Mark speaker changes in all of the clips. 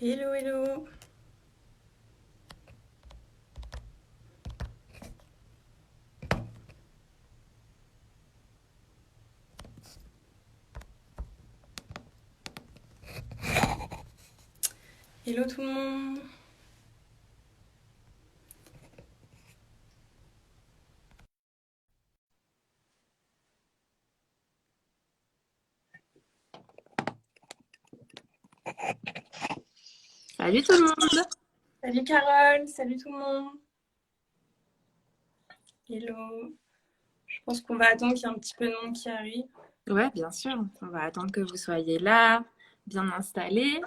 Speaker 1: Hello, hello. Hello tout le monde.
Speaker 2: Salut tout le monde!
Speaker 1: Salut Carole, salut tout le monde. Hello. Je pense qu'on va attendre qu'il y ait un petit peu de monde qui arrive.
Speaker 2: Ouais, bien sûr, on va attendre que vous soyez là, bien installés.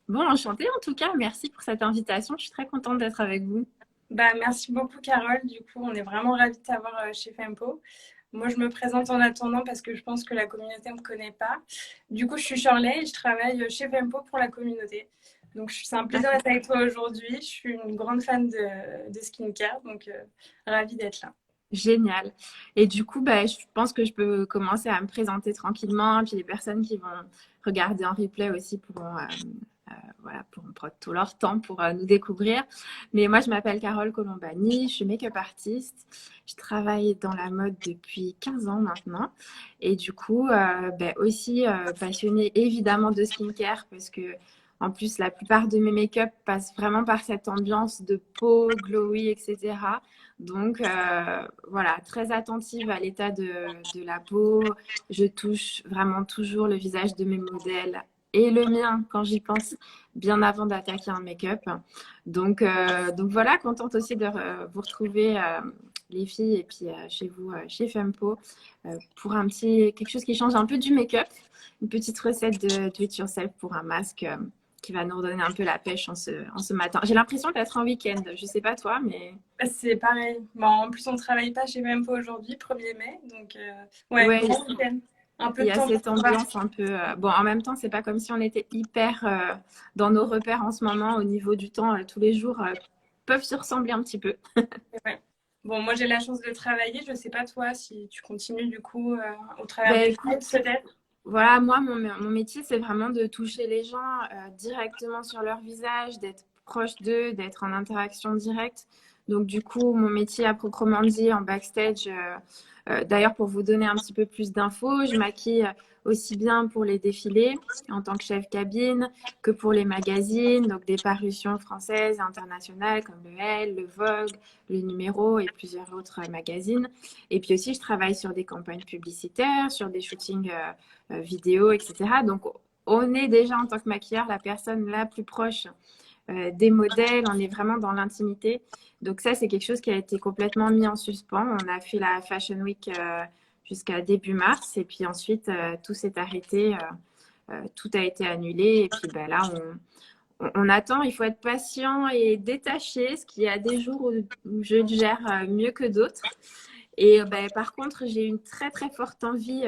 Speaker 2: Bon, enchantée en tout cas, merci pour cette invitation, je suis très contente d'être avec vous.
Speaker 1: Bah, merci beaucoup Carole. Du coup, on est vraiment ravis de t'avoir chez Fempo. Moi, je me présente en attendant parce que je pense que la communauté ne me connaît pas. Du coup, je suis Shirley et je travaille chez Fempo pour la communauté. Donc, c'est un plaisir d'être
Speaker 2: D'accord.
Speaker 1: avec toi aujourd'hui. Je suis une grande fan de skincare, donc ravie d'être là.
Speaker 2: Génial. Et du coup, bah, je pense que je peux commencer à me présenter tranquillement, puis les personnes qui vont regarder en replay aussi pourront, voilà, pourront prendre tout leur temps pour nous découvrir. Mais moi, je m'appelle Carole Colombani, je suis make-up artiste. Je travaille dans la mode depuis 15 ans maintenant. Et du coup, bah, aussi passionnée évidemment de skincare parce que en plus, la plupart de mes make-up passent vraiment par cette ambiance de peau glowy, etc. Donc, voilà, très attentive à l'état de la peau. Je touche vraiment toujours le visage de mes modèles et le mien quand j'y pense, bien avant d'attaquer un make-up. Donc voilà, contente aussi de vous retrouver, les filles, et puis chez vous, chez Fempo, pour quelque chose qui change un peu du make-up. Une petite recette de do it yourself pour un masque qui va nous redonner un peu la pêche en ce matin. J'ai l'impression d'être en week-end. Je sais pas toi, mais
Speaker 1: C'est pareil. Bon, en plus, on ne travaille pas chez Mempo aujourd'hui, 1er mai. Donc, ouais,
Speaker 2: ouais,
Speaker 1: grand week-end. Un peu
Speaker 2: il
Speaker 1: de
Speaker 2: y a
Speaker 1: temps pour
Speaker 2: cette
Speaker 1: voir.
Speaker 2: ambiance un peu. Bon, en même temps, c'est pas comme si on était hyper dans nos repères en ce moment au niveau du temps. Tous les jours peuvent se ressembler un petit peu.
Speaker 1: Ouais. Bon, moi, j'ai la chance de travailler. Je ne sais pas toi si tu continues du coup au travers
Speaker 2: Ben
Speaker 1: des films,
Speaker 2: écoute,
Speaker 1: peut-être.
Speaker 2: voilà, moi, mon métier, c'est vraiment de toucher les gens directement sur leur visage, d'être proche d'eux, d'être en interaction directe. Donc, du coup, mon métier à proprement dit en backstage, d'ailleurs, pour vous donner un petit peu plus d'infos, je maquille aussi bien pour les défilés en tant que chef cabine que pour les magazines, donc des parutions françaises et internationales comme le Elle, le Vogue, le Numéro et plusieurs autres magazines. Et puis aussi, je travaille sur des campagnes publicitaires, sur des shootings vidéo, etc. Donc, on est déjà en tant que maquilleur la personne la plus proche des modèles, on est vraiment dans l'intimité. Donc ça, c'est quelque chose qui a été complètement mis en suspens. On a fait la Fashion Week jusqu'à début mars et puis ensuite, tout s'est arrêté, tout a été annulé et puis ben, là, on attend, il faut être patient et détaché, ce qui a des jours où je gère mieux que d'autres. Et ben, par contre, j'ai une très très forte envie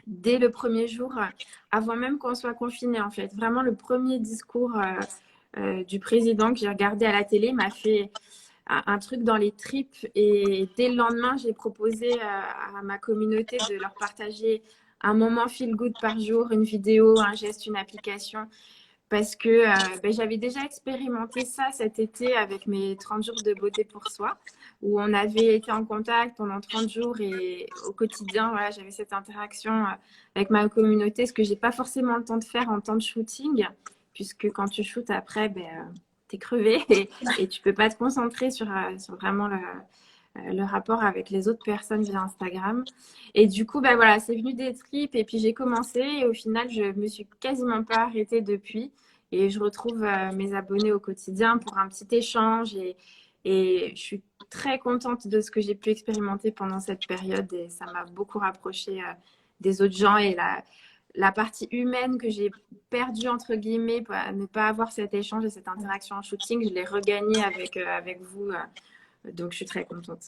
Speaker 2: dès le premier jour, avant même qu'on soit confiné, en fait. Vraiment, le premier discours du président que j'ai regardé à la télé m'a fait un truc dans les tripes. Et dès le lendemain, j'ai proposé à ma communauté de leur partager un moment feel good par jour, une vidéo, un geste, une application parce que ben, j'avais déjà expérimenté ça cet été avec mes 30 jours de beauté pour soi, où on avait été en contact pendant 30 jours et au quotidien, voilà, j'avais cette interaction avec ma communauté, ce que j'ai pas forcément le temps de faire en temps de shooting, puisque quand tu shootes après, ben, t'es crevé et tu peux pas te concentrer sur vraiment le rapport avec les autres personnes via Instagram. Et du coup, ben voilà, c'est venu des tripes et puis j'ai commencé et au final, je me suis quasiment pas arrêtée depuis. Et je retrouve mes abonnés au quotidien pour un petit échange et je suis très contente de ce que j'ai pu expérimenter pendant cette période et ça m'a beaucoup rapproché des autres gens et la partie humaine que j'ai perdue, entre guillemets, pour ne pas avoir cet échange et cette interaction en shooting, je l'ai regagnée avec vous. Donc, je suis très contente.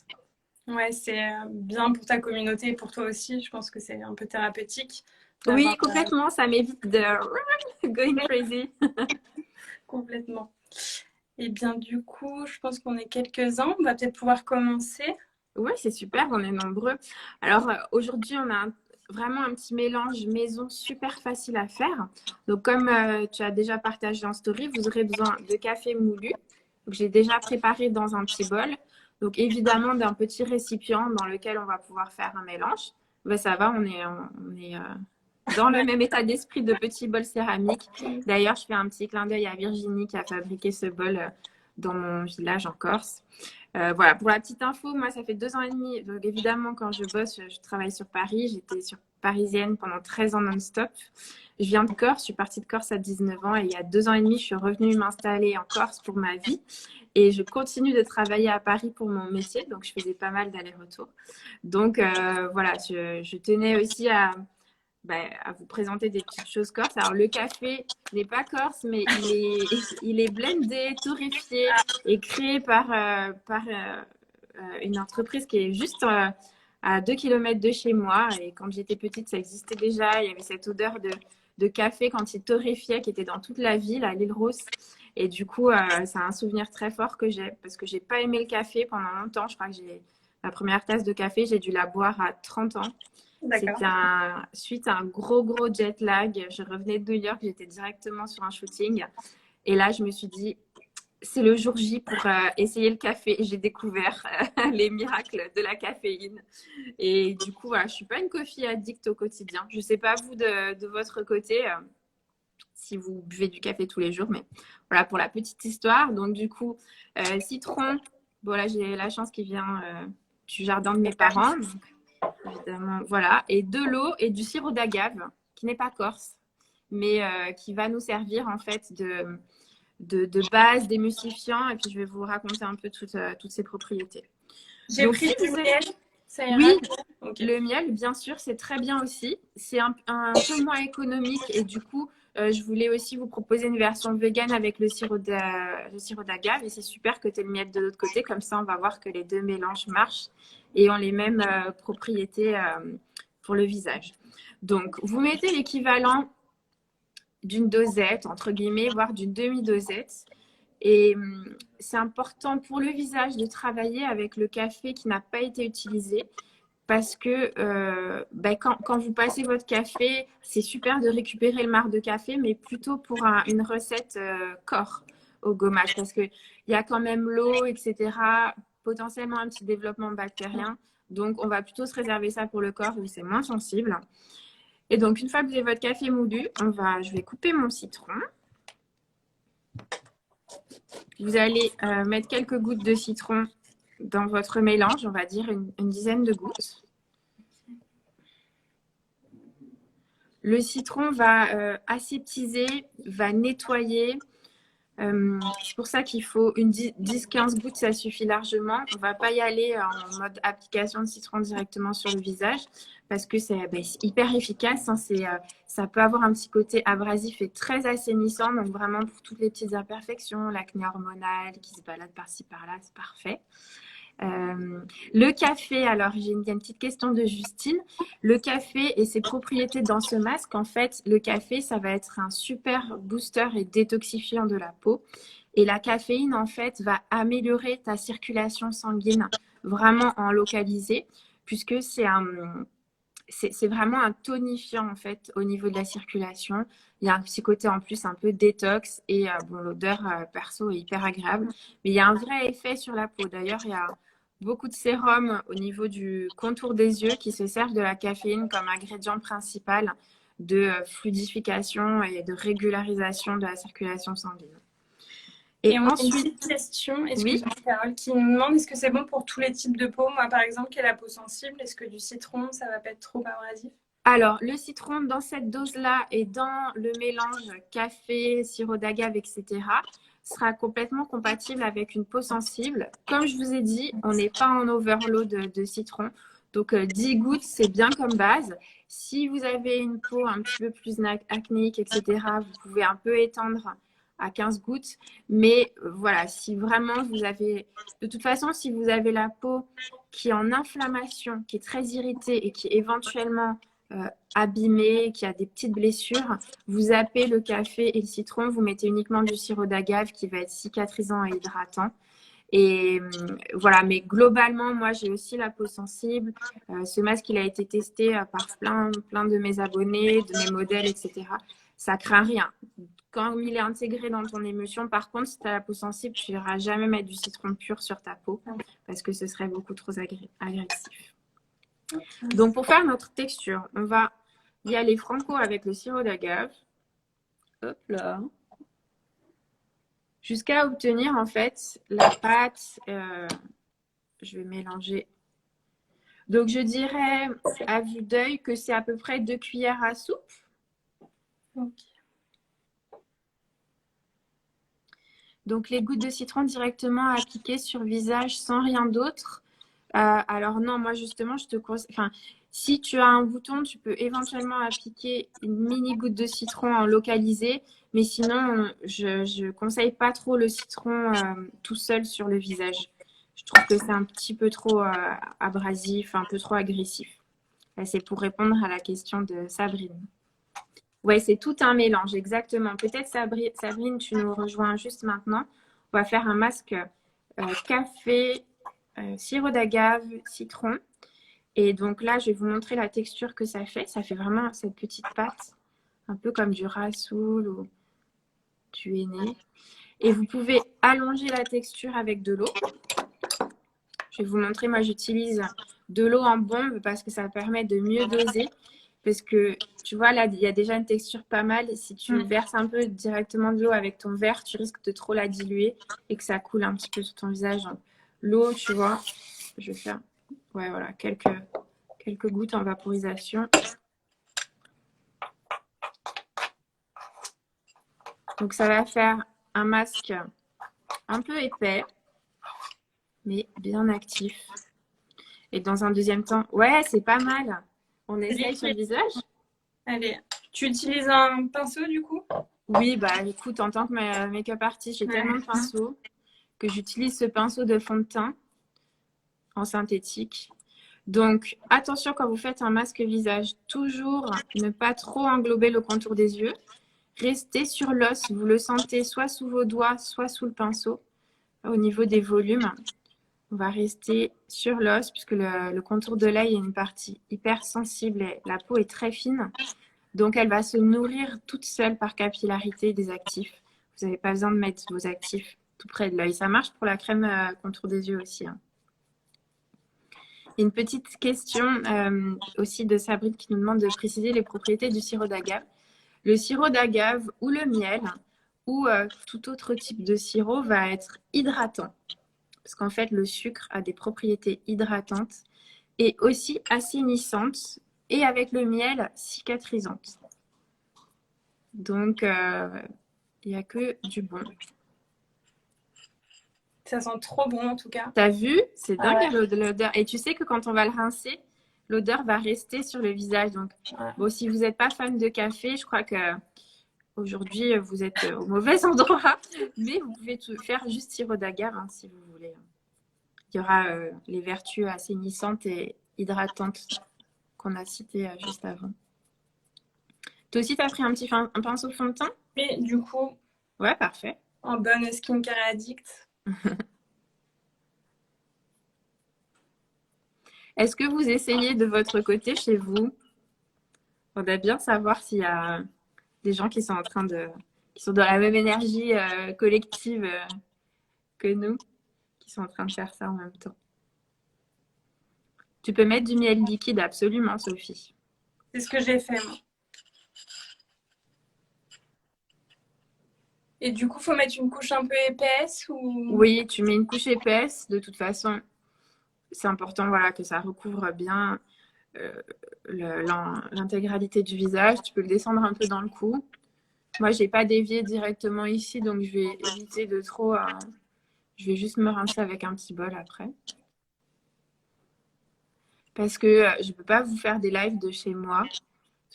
Speaker 1: Ouais, c'est bien pour ta communauté et pour toi aussi. Je pense que c'est un peu thérapeutique
Speaker 2: Oui,
Speaker 1: d'avoir
Speaker 2: complètement, ça m'évite de going crazy.
Speaker 1: complètement. Et bien, du coup, je pense qu'on est quelques-uns. On va peut-être pouvoir commencer.
Speaker 2: Oui, c'est super, on est nombreux. Alors aujourd'hui, vraiment un petit mélange maison super facile à faire. Donc, comme tu as déjà partagé en story, vous aurez besoin de café moulu. Donc, j'ai déjà préparé dans un petit bol. Donc, évidemment, d'un petit récipient dans lequel on va pouvoir faire un mélange. Ben, ça va, on est dans le même état d'esprit de petit bol céramique. D'ailleurs, je fais un petit clin d'œil à Virginie qui a fabriqué ce bol dans mon village en Corse. Voilà, pour la petite info, moi, ça fait 2 ans et demi. Donc, évidemment, quand je bosse, je travaille sur Paris. J'étais sur parisienne pendant 13 ans non-stop. Je viens de Corse, je suis partie de Corse à 19 ans et il y a 2 ans et demi, je suis revenue m'installer en Corse pour ma vie. Et je continue de travailler à Paris pour mon métier, donc je faisais pas mal d'allers-retours. Donc voilà, je tenais aussi à vous présenter des petites choses corse. Alors, le café n'est pas corse, mais il est blendé, torréfié et créé par une entreprise qui est juste à 2 kilomètres de chez moi. Et quand j'étais petite, ça existait déjà. Il y avait cette odeur de café quand il torréfiait qui était dans toute la ville, à l'île Rousse. Et du coup, c'est un souvenir très fort que j'ai parce que j'ai pas aimé le café pendant longtemps. Je crois que la première tasse de café, j'ai dû la boire à 30 ans. C'était suite à un gros jet lag. Je revenais de New York, j'étais directement sur un shooting. Et là, je me suis dit, c'est le jour J pour essayer le café. Et j'ai découvert les miracles de la caféine. Et du coup, voilà, je ne suis pas une coffee addict au quotidien. Je ne sais pas vous de votre côté si vous buvez du café tous les jours. Mais voilà pour la petite histoire. Donc du coup, citron. Bon, là, j'ai la chance qui vient du jardin de mes parents. Donc, évidemment, voilà. Et de l'eau et du sirop d'agave, qui n'est pas corse, mais qui va nous servir en fait de base, d'émulsifiant. Et puis, je vais vous raconter un peu toutes ces propriétés.
Speaker 1: J'ai
Speaker 2: Donc,
Speaker 1: pris
Speaker 2: si
Speaker 1: du
Speaker 2: vous
Speaker 1: miel, ça ira.
Speaker 2: Oui,
Speaker 1: Okay.
Speaker 2: le miel, bien sûr, c'est très bien aussi. C'est un peu moins économique et du coup, je voulais aussi vous proposer une version végane avec le sirop d'agave et c'est super que tu aies le miel de l'autre côté. Comme ça, on va voir que les deux mélanges marchent et ont les mêmes propriétés pour le visage. Donc, vous mettez l'équivalent d'une dosette, entre guillemets, voire d'une demi-dosette. Et c'est important pour le visage de travailler avec le café qui n'a pas été utilisé parce que quand vous passez votre café, c'est super de récupérer le marc de café, mais plutôt pour une recette corps au gommage parce qu'il y a quand même l'eau, etc., potentiellement un petit développement bactérien. Donc, on va plutôt se réserver ça pour le corps où c'est moins sensible. Et donc, une fois que vous avez votre café moulu, je vais couper mon citron. Vous allez mettre quelques gouttes de citron dans votre mélange, on va dire une dizaine de gouttes. Le citron va aseptiser, va nettoyer. C'est pour ça qu'il faut 10-15 gouttes, ça suffit largement. On ne va pas y aller en mode application de citron directement sur le visage parce que c'est hyper efficace. Hein, ça peut avoir un petit côté abrasif et très assainissant. Donc vraiment pour toutes les petites imperfections, l'acné hormonal qui se balade par-ci par-là, c'est parfait. Le café, alors il y a une petite question de Justine. Le café et ses propriétés dans ce masque, en fait, le café, ça va être un super booster et détoxifiant de la peau. Et la caféine, en fait, va améliorer ta circulation sanguine vraiment en localisé, puisque c'est vraiment un tonifiant, en fait, au niveau de la circulation. Il y a un petit côté en plus un peu détox et l'odeur perso est hyper agréable. Mais il y a un vrai effet sur la peau. D'ailleurs, il y a beaucoup de sérums au niveau du contour des yeux qui se servent de la caféine comme ingrédient principal de fluidification et de régularisation de la circulation sanguine.
Speaker 1: Et on a une petite question, excuse-moi Carole, qui nous demande est-ce que c'est bon pour tous les types de peau? Moi par exemple qui ai la peau sensible, est-ce que du citron ça va pas être trop abrasif?
Speaker 2: Alors, le citron dans cette dose-là et dans le mélange café, sirop d'agave, etc., sera complètement compatible avec une peau sensible. Comme je vous ai dit, on n'est pas en overload de citron. Donc, 10 gouttes, c'est bien comme base. Si vous avez une peau un petit peu plus acnéique, etc., vous pouvez un peu étendre à 15 gouttes. Mais voilà, si vraiment vous avez... De toute façon, si vous avez la peau qui est en inflammation, qui est très irritée et qui éventuellement abîmée, qui a des petites blessures, vous zappez le café et le citron, vous mettez uniquement du sirop d'agave qui va être cicatrisant et hydratant. Et voilà, mais globalement, moi, j'ai aussi la peau sensible. Ce masque, il a été testé par plein de mes abonnés, de mes modèles, etc. Ça craint rien. Quand il est intégré dans ton émulsion, par contre, si tu as la peau sensible, tu n'iras jamais mettre du citron pur sur ta peau parce que ce serait beaucoup trop agressif. Donc, pour faire notre texture, on va y aller franco avec le sirop d'agave. Hop là. Jusqu'à obtenir, en fait, la pâte. Je vais mélanger. Donc, je dirais à vue d'œil que c'est à peu près 2 cuillères à soupe.
Speaker 1: Ok.
Speaker 2: Donc, les gouttes de citron directement appliquées sur le visage sans rien d'autre. Alors non, moi justement, je te conseille. Enfin, si tu as un bouton, tu peux éventuellement appliquer une mini goutte de citron en localisé. Mais sinon, je ne conseille pas trop le citron tout seul sur le visage. Je trouve que c'est un petit peu trop abrasif, un peu trop agressif. C'est pour répondre à la question de Sabrine. Ouais, c'est tout un mélange, exactement. Peut-être Sabrine, tu nous rejoins juste maintenant. On va faire un masque café, sirop d'agave, citron. Et donc là, je vais vous montrer la texture que ça fait. Ça fait vraiment cette petite pâte, un peu comme du rassoul ou du henné. Et vous pouvez allonger la texture avec de l'eau. Je vais vous montrer, moi j'utilise de l'eau en bombe parce que ça permet de mieux doser. Parce que tu vois, là, il y a déjà une texture pas mal. Si tu verses un peu directement de l'eau avec ton verre, tu risques de trop la diluer et que ça coule un petit peu sur ton visage. L'eau, tu vois, je vais faire voilà, quelques gouttes en vaporisation. Donc, ça va faire un masque un peu épais, mais bien actif. Et dans un deuxième temps, ouais, c'est pas mal. On essaye sur le visage.
Speaker 1: Allez, tu utilises un pinceau du coup?
Speaker 2: Oui, bah écoute, en tant que make-up artist, j'ai tellement de pinceaux que j'utilise ce pinceau de fond de teint en synthétique. Donc, attention quand vous faites un masque visage, toujours ne pas trop englober le contour des yeux. Restez sur l'os, vous le sentez soit sous vos doigts, soit sous le pinceau. Au niveau des volumes, on va rester sur l'os puisque le contour de l'œil est une partie hyper sensible et la peau est très fine. Donc, elle va se nourrir toute seule par capillarité des actifs. Vous n'avez pas besoin de mettre vos actifs tout près de l'œil. Ça marche pour la crème contour des yeux aussi. Une petite question aussi de Sabrine qui nous demande de préciser les propriétés du sirop d'agave. Le sirop d'agave ou le miel ou tout autre type de sirop va être hydratant. Parce qu'en fait, le sucre a des propriétés hydratantes et aussi assainissantes et avec le miel, cicatrisantes. Donc, il n'y a que du bon.
Speaker 1: Ça sent trop bon en tout cas.
Speaker 2: T'as vu? C'est dingue l'odeur. Et tu sais que quand on va le rincer, l'odeur va rester sur le visage. Donc, bon, si vous n'êtes pas fan de café, je crois que aujourd'hui vous êtes au mauvais endroit. Mais vous pouvez tout faire juste sirop d'agave hein, si vous voulez. Il y aura les vertus assainissantes et hydratantes qu'on a citées juste avant. Toi aussi, tu as pris un pinceau fond de teint?
Speaker 1: Oui, du coup.
Speaker 2: Ouais, parfait.
Speaker 1: En bonne skincare addict.
Speaker 2: Est-ce que vous essayez de votre côté chez vous? On doit bien savoir s'il y a des gens qui sont qui sont dans la même énergie collective que nous, qui sont en train de faire ça en même temps. Tu peux mettre du miel liquide, absolument, Sophie.
Speaker 1: C'est ce que j'ai fait, moi. Et du coup, faut mettre une couche un peu épaisse ou...
Speaker 2: Oui, tu mets une couche épaisse. De toute façon, c'est important voilà, que ça recouvre bien l'intégralité du visage. Tu peux le descendre un peu dans le cou. Moi, je n'ai pas dévié directement ici, donc je vais éviter de trop... je vais juste me rincer avec un petit bol après. Parce que je ne peux pas vous faire des lives de chez moi.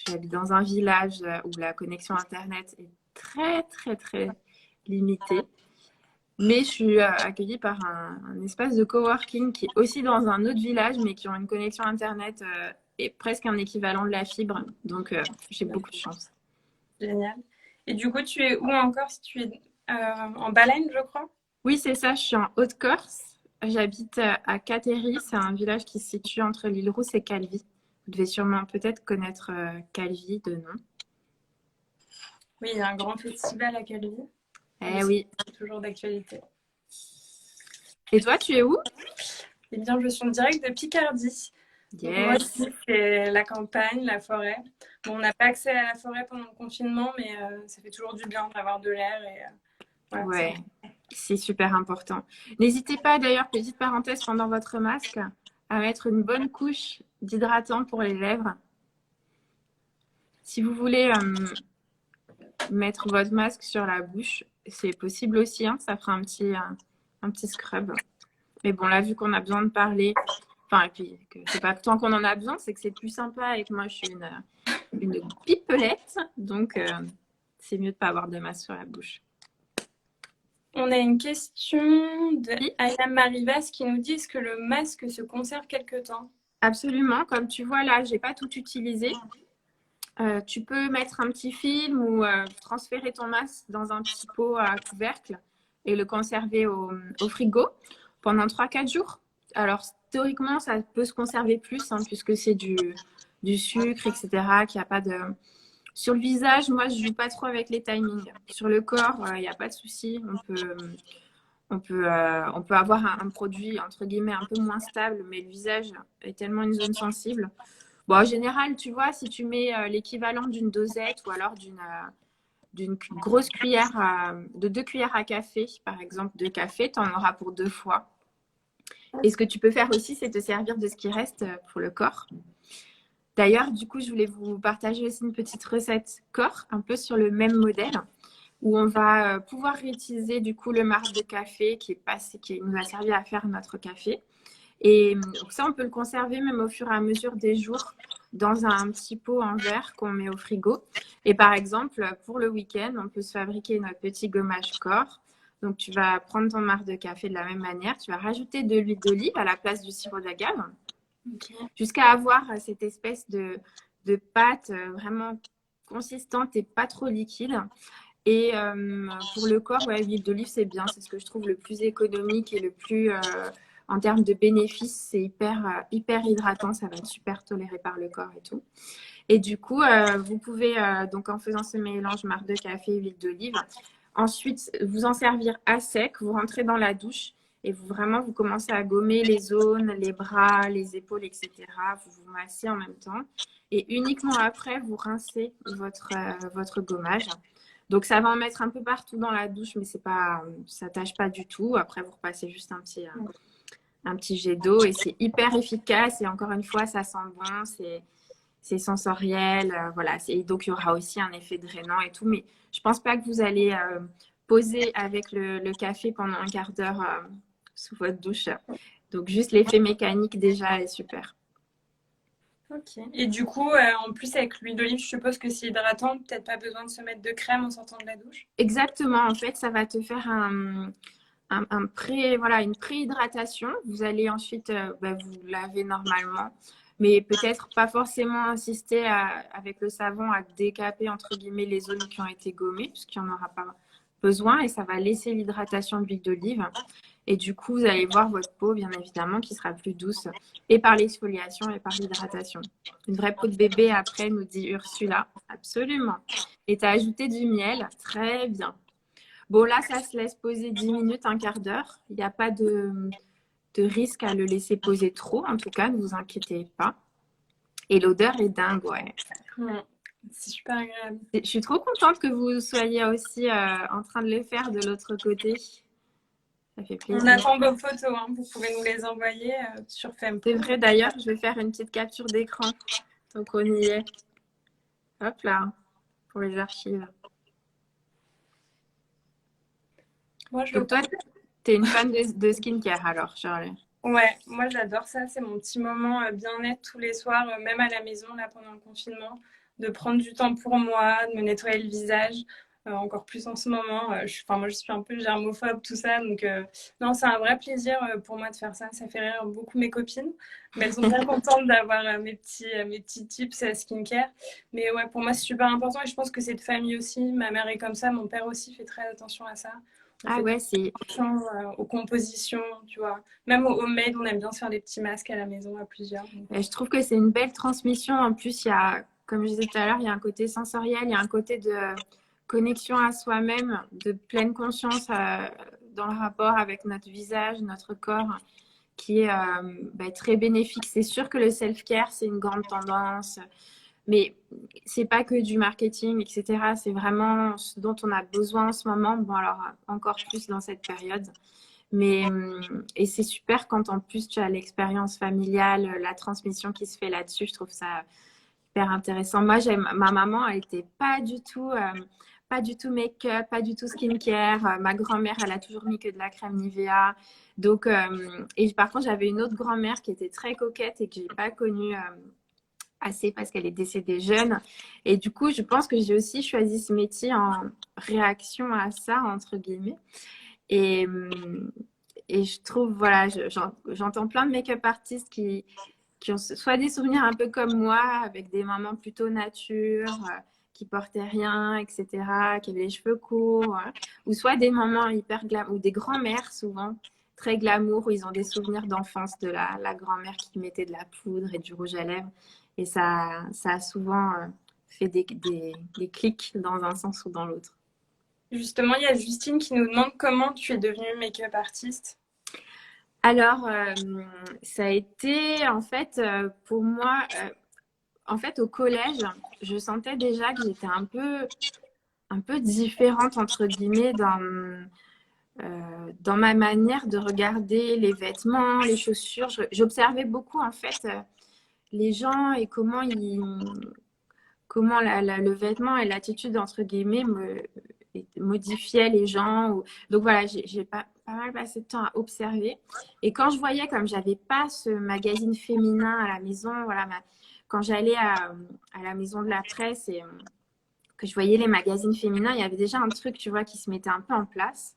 Speaker 2: J'habite dans un village où la connexion Internet est très, très, très limitée. Mais je suis accueillie par un espace de coworking qui est aussi dans un autre village, mais qui ont une connexion Internet et presque un équivalent de la fibre. Donc, j'ai beaucoup de chance.
Speaker 1: Génial. Et du coup, tu es où encore si tu es en Baleine, je crois?
Speaker 2: Oui, c'est ça, je suis en Haute-Corse. J'habite à Cateri, c'est un village qui se situe entre l'île Rousse et Calvi. Vous devez sûrement peut-être connaître Calvi de nom.
Speaker 1: Oui, il y a un grand festival à Calvi.
Speaker 2: Eh oui.
Speaker 1: C'est toujours d'actualité.
Speaker 2: Et toi, tu es où?
Speaker 1: Eh bien, je suis en direct de Picardie. Donc moi
Speaker 2: Yes.
Speaker 1: aussi, c'est la campagne, la forêt. Bon, on n'a pas accès à la forêt pendant le confinement, mais ça fait toujours du bien d'avoir de l'air et voilà, ça.
Speaker 2: Ouais, c'est super important. N'hésitez pas d'ailleurs, petite parenthèse pendant votre masque, à mettre une bonne couche d'hydratant pour les lèvres. Si vous voulez mettre votre masque sur la bouche, c'est possible aussi, hein, ça fera un petit scrub. Mais bon, là, vu qu'on a besoin de parler, enfin, et puis que c'est pas tant qu'on en a besoin, c'est que c'est plus sympa et que moi, je suis une pipelette, donc c'est mieux de pas avoir de masque sur la bouche.
Speaker 1: On a une question de
Speaker 2: Oui.
Speaker 1: Ayam Marivas qui nous dit est-ce que le masque se conserve quelque temps?
Speaker 2: Absolument, comme tu vois là, j'ai pas tout utilisé. Tu peux mettre un petit film ou transférer ton masque dans un petit pot à couvercle et le conserver au frigo pendant 3-4 jours. Alors, théoriquement, ça peut se conserver plus hein, puisque c'est du sucre, etc. Qu'il y a pas de... Sur le visage, moi, je joue pas trop avec les timings. Sur le corps, il n'y a pas de souci. On peut avoir un produit, entre guillemets, un peu moins stable, mais le visage est tellement une zone sensible. Bon, en général, tu vois, si tu mets l'équivalent d'une dosette ou alors d'une grosse cuillère, de 2 cuillères à café, par exemple, de café, tu en auras pour 2 fois. Et ce que tu peux faire aussi, c'est te servir de ce qui reste pour le corps. D'ailleurs, du coup, je voulais vous partager aussi une petite recette corps, un peu sur le même modèle, où on va pouvoir réutiliser du coup le marc de café qui nous a servi à faire notre café. Et donc ça, on peut le conserver même au fur et à mesure des jours dans un petit pot en verre qu'on met au frigo. Et par exemple, pour le week-end, on peut se fabriquer notre petit gommage corps. Donc, tu vas prendre ton marc de café de la même manière. Tu vas rajouter de l'huile d'olive à la place du sirop d'agave jusqu'à avoir cette espèce de pâte vraiment consistante et pas trop liquide. Et pour le corps, ouais, l'huile d'olive, c'est bien. C'est ce que je trouve le plus économique et le plus, en termes de bénéfices, c'est hyper hydratant. Ça va être super toléré par le corps et tout. Et du coup, vous pouvez, donc en faisant ce mélange marc de café, huile d'olive, ensuite vous en servir à sec. Vous rentrez dans la douche et vous commencez à gommer les zones, les bras, les épaules, etc. Vous vous massez en même temps. Et uniquement après, vous rincez votre gommage. Donc, ça va en mettre un peu partout dans la douche, mais ça tâche pas du tout. Après, vous repassez juste un petit jet d'eau et c'est hyper efficace. Et encore une fois, ça sent bon, c'est sensoriel. Voilà. Donc, il y aura aussi un effet drainant et tout. Mais je pense pas que vous allez poser avec le café pendant un quart d'heure sous votre douche. Donc, juste l'effet mécanique déjà est super.
Speaker 1: Ok. Et du coup, en plus avec l'huile d'olive, je suppose que c'est hydratant, peut-être pas besoin de se mettre de crème en sortant de la douche.
Speaker 2: Exactement. En fait, ça va te faire voilà, une pré-hydratation. Vous allez ensuite vous laver normalement, mais peut-être pas forcément insister avec le savon à décaper entre guillemets les zones qui ont été gommées, puisqu'il n'y en aura pas besoin et ça va laisser l'hydratation de l'huile d'olive. Et du coup, vous allez voir votre peau, bien évidemment, qui sera plus douce et par l'exfoliation et par l'hydratation. Une vraie peau de bébé après, nous dit Ursula. Absolument. Et tu as ajouté du miel. Très bien. Bon, là, ça se laisse poser 10 minutes, un quart d'heure. Il n'y a pas de risque à le laisser poser trop. En tout cas, ne vous inquiétez pas. Et l'odeur est dingue, ouais.
Speaker 1: C'est super agréable.
Speaker 2: Je suis trop contente que vous soyez aussi en train de le faire de l'autre côté. Ça fait plaisir.
Speaker 1: On attend vos photos, hein. Vous pouvez nous les envoyer sur Fempo.
Speaker 2: C'est vrai, d'ailleurs, je vais faire une petite capture d'écran. Donc, on y est. Hop là, pour les archives.
Speaker 1: Moi,
Speaker 2: Donc, toi, tu es une fan de skincare alors, Charlie?
Speaker 1: Ouais, moi j'adore ça. C'est mon petit moment bien-être tous les soirs, même à la maison, là, pendant le confinement, de prendre du temps pour moi, de me nettoyer le visage. Encore plus en ce moment. Moi, je suis un peu germophobe, tout ça. Donc, non, c'est un vrai plaisir pour moi de faire ça. Ça fait rire beaucoup mes copines. Mais elles sont bien contentes d'avoir mes petits tips skincare. Mais ouais, pour moi, c'est super important. Et je pense que c'est de famille aussi. Ma mère est comme ça. Mon père aussi fait très attention à ça. On
Speaker 2: Ah
Speaker 1: fait
Speaker 2: ouais, c'est
Speaker 1: attention aux compositions, tu vois. Même au homemade, on aime bien se faire des petits masques à la maison à plusieurs. Donc.
Speaker 2: Je trouve que c'est une belle transmission. En plus, il y a, comme je disais tout à l'heure, il y a un côté sensoriel, il y a un côté de connexion à soi-même, de pleine conscience dans le rapport avec notre visage, notre corps, qui est très bénéfique. C'est sûr que le self-care, c'est une grande tendance, mais c'est pas que du marketing, etc. C'est vraiment ce dont on a besoin en ce moment. Bon, alors encore plus dans cette période. Mais, et c'est super quand en plus tu as l'expérience familiale, la transmission qui se fait là-dessus. Je trouve ça hyper intéressant. Moi, ma maman, elle était pas du tout make-up, pas du tout skincare. Ma grand-mère, elle a toujours mis que de la crème Nivea. Donc, et par contre, j'avais une autre grand-mère qui était très coquette et que j'ai pas connue assez parce qu'elle est décédée jeune. Et du coup, je pense que j'ai aussi choisi ce métier en réaction à ça, entre guillemets. Et, et je trouve, voilà, j'entends plein de make-up artistes qui ont soit des souvenirs un peu comme moi, avec des mamans plutôt nature, qui portaient rien, etc., qui avaient les cheveux courts, ou soit des mamans hyper glamour, ou des grands-mères souvent, très glamour, où ils ont des souvenirs d'enfance de la grand-mère qui mettait de la poudre et du rouge à lèvres. Et ça a souvent fait des clics dans un sens ou dans l'autre.
Speaker 1: Justement, il y a Justine qui nous demande comment tu es devenue make-up artiste.
Speaker 2: Alors, ça a été en fait pour moi, en fait au collège, je sentais déjà que j'étais un peu différente entre guillemets dans ma manière de regarder les vêtements, les chaussures. J'observais beaucoup en fait les gens et comment le vêtement et l'attitude entre guillemets modifiaient les gens. Donc voilà, j'ai pas mal passé de temps à observer. Et quand je voyais, comme j'avais pas ce magazine féminin à la maison, voilà, quand j'allais à la maison de la presse et que je voyais les magazines féminins, il y avait déjà un truc, tu vois, qui se mettait un peu en place.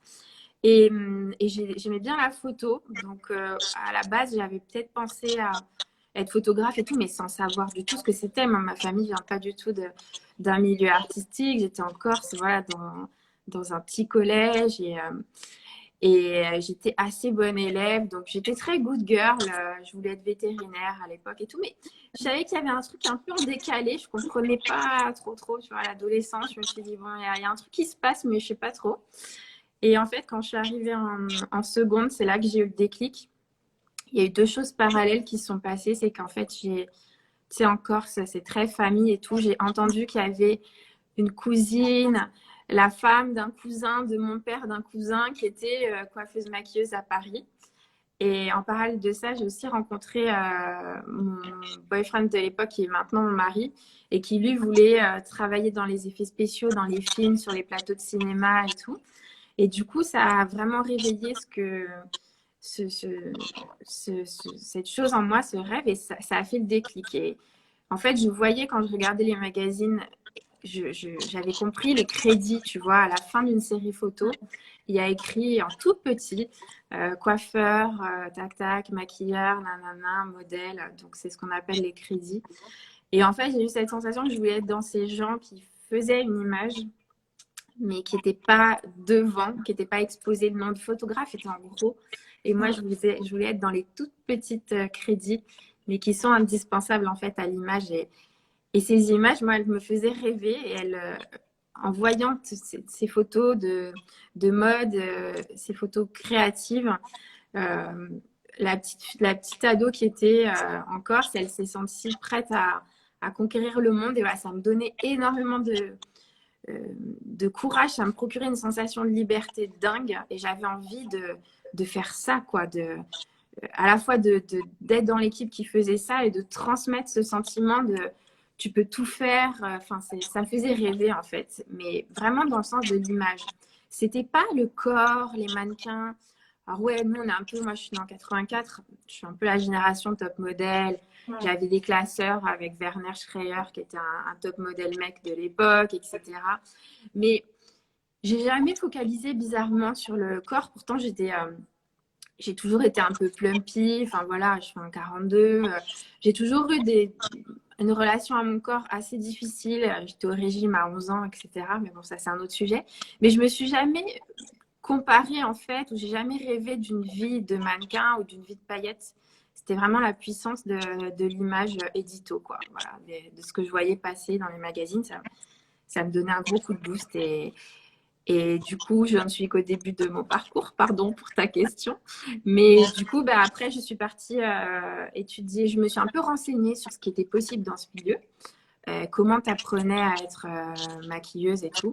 Speaker 2: Et j'aimais bien la photo. Donc, à la base, j'avais peut-être pensé à être photographe et tout, mais sans savoir du tout ce que c'était. Moi, ma famille vient pas du tout d'un milieu artistique. J'étais en Corse, voilà, dans un petit collège et j'étais assez bonne élève. Donc, j'étais très good girl. Je voulais être vétérinaire à l'époque et tout, mais je savais qu'il y avait un truc un peu en décalé. Je comprenais pas trop, tu vois, à l'adolescence. Je me suis dit, bon, il y a un truc qui se passe, mais je sais pas trop. Et en fait, quand je suis arrivée en seconde, c'est là que j'ai eu le déclic. Il y a eu deux choses parallèles qui se sont passées. C'est qu'en fait, tu sais, en Corse, c'est très famille et tout. J'ai entendu qu'il y avait une cousine, la femme d'un cousin, de mon père, d'un cousin qui était coiffeuse maquilleuse à Paris. Et en parallèle de ça, j'ai aussi rencontré mon boyfriend de l'époque, qui est maintenant mon mari, et qui lui voulait travailler dans les effets spéciaux, dans les films, sur les plateaux de cinéma et tout. Et du coup, ça a vraiment réveillé cette chose en moi, ce rêve, et ça a fait le déclic. Et en fait, je voyais quand je regardais les magazines, j'avais compris les crédits, tu vois, à la fin d'une série photo, il y a écrit en tout petit coiffeur, tac tac, maquilleur, nanana, modèle. Donc, c'est ce qu'on appelle les crédits. Et en fait, j'ai eu cette sensation que je voulais être dans ces gens qui faisaient une image mais qui n'était pas devant, qui n'était pas exposé. Le nom de photographe était en gros. Et moi, je voulais être dans les toutes petites crédits, mais qui sont indispensables en fait à l'image. Et ces images, moi, elles me faisaient rêver. Et en voyant ces photos de mode, ces photos créatives, euh, la petite ado qui était en Corse, elle s'est sentie prête à conquérir le monde. Et voilà, ça me donnait énormément de courage, ça me procurait une sensation de liberté dingue et j'avais envie de faire ça, quoi, à la fois d'être dans l'équipe qui faisait ça et de transmettre ce sentiment de tu peux tout faire. Enfin, ça me faisait rêver en fait, mais vraiment dans le sens de l'image. C'était pas le corps, les mannequins. Alors ouais, nous on est un peu, moi je suis née en 84, je suis un peu la génération top modèle. J'avais des classeurs avec Werner Schreier qui était un top modèle mec de l'époque, etc. Mais j'ai jamais focalisé bizarrement sur le corps. Pourtant j'ai toujours été un peu plumpy. Enfin voilà, je fais un 42. J'ai toujours eu une relation à mon corps assez difficile. J'étais au régime à 11 ans, etc. Mais bon, ça c'est un autre sujet. Mais je me suis jamais comparé en fait, où j'ai jamais rêvé d'une vie de mannequin ou d'une vie de paillettes. C'était vraiment la puissance de l'image édito, quoi. Voilà, de ce que je voyais passer dans les magazines, ça me donnait un gros coup de boost. Et du coup, je ne suis qu'au début de mon parcours, pardon pour ta question. Mais du coup, bah, après, je suis partie étudier, je me suis un peu renseignée sur ce qui était possible dans ce milieu, comment tu apprenais à être maquilleuse et tout.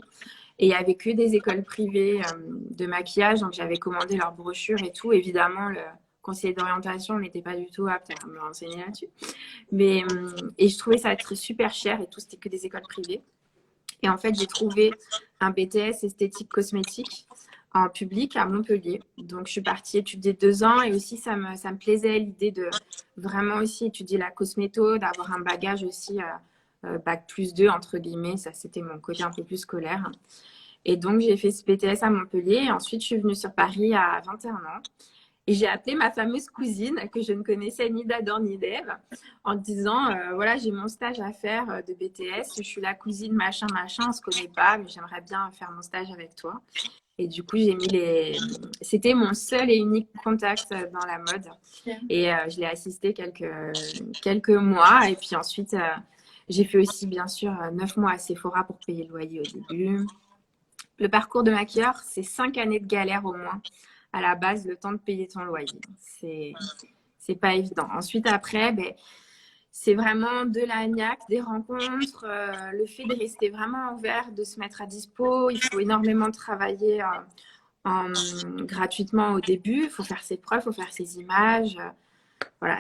Speaker 2: Et il n'y avait que des écoles privées de maquillage, donc j'avais commandé leurs brochures et tout. Évidemment, le conseiller d'orientation n'était pas du tout apte à me renseigner là-dessus. Mais, et je trouvais ça être super cher et tout, c'était que des écoles privées. Et en fait, j'ai trouvé un BTS esthétique cosmétique en public à Montpellier. Donc, je suis partie étudier 2 ans et aussi, ça me plaisait l'idée de vraiment aussi étudier la cosméto, d'avoir un bagage aussi bac +2, entre guillemets. Ça, c'était mon côté un peu plus scolaire. Et donc, j'ai fait ce BTS à Montpellier. Et ensuite, je suis venue sur Paris à 21 ans. Et j'ai appelé ma fameuse cousine, que je ne connaissais ni d'Adam ni d'Ève, en disant, voilà, j'ai mon stage à faire de BTS, je suis la cousine machin, machin, on ne se connaît pas, mais j'aimerais bien faire mon stage avec toi. Et du coup, j'ai mis les... C'était mon seul et unique contact dans la mode. Et je l'ai assisté quelques mois. Et puis ensuite, j'ai fait aussi, bien sûr, 9 mois à Sephora pour payer le loyer au début. Le parcours de maquilleur, c'est 5 années de galère au moins. À la base, le temps de payer ton loyer. C'est pas évident. Ensuite, après, ben, c'est vraiment de la niaque, des rencontres, le fait de rester vraiment ouvert, de se mettre à dispo. Il faut énormément travailler gratuitement au début. Il faut faire ses preuves, il faut faire ses images. Voilà,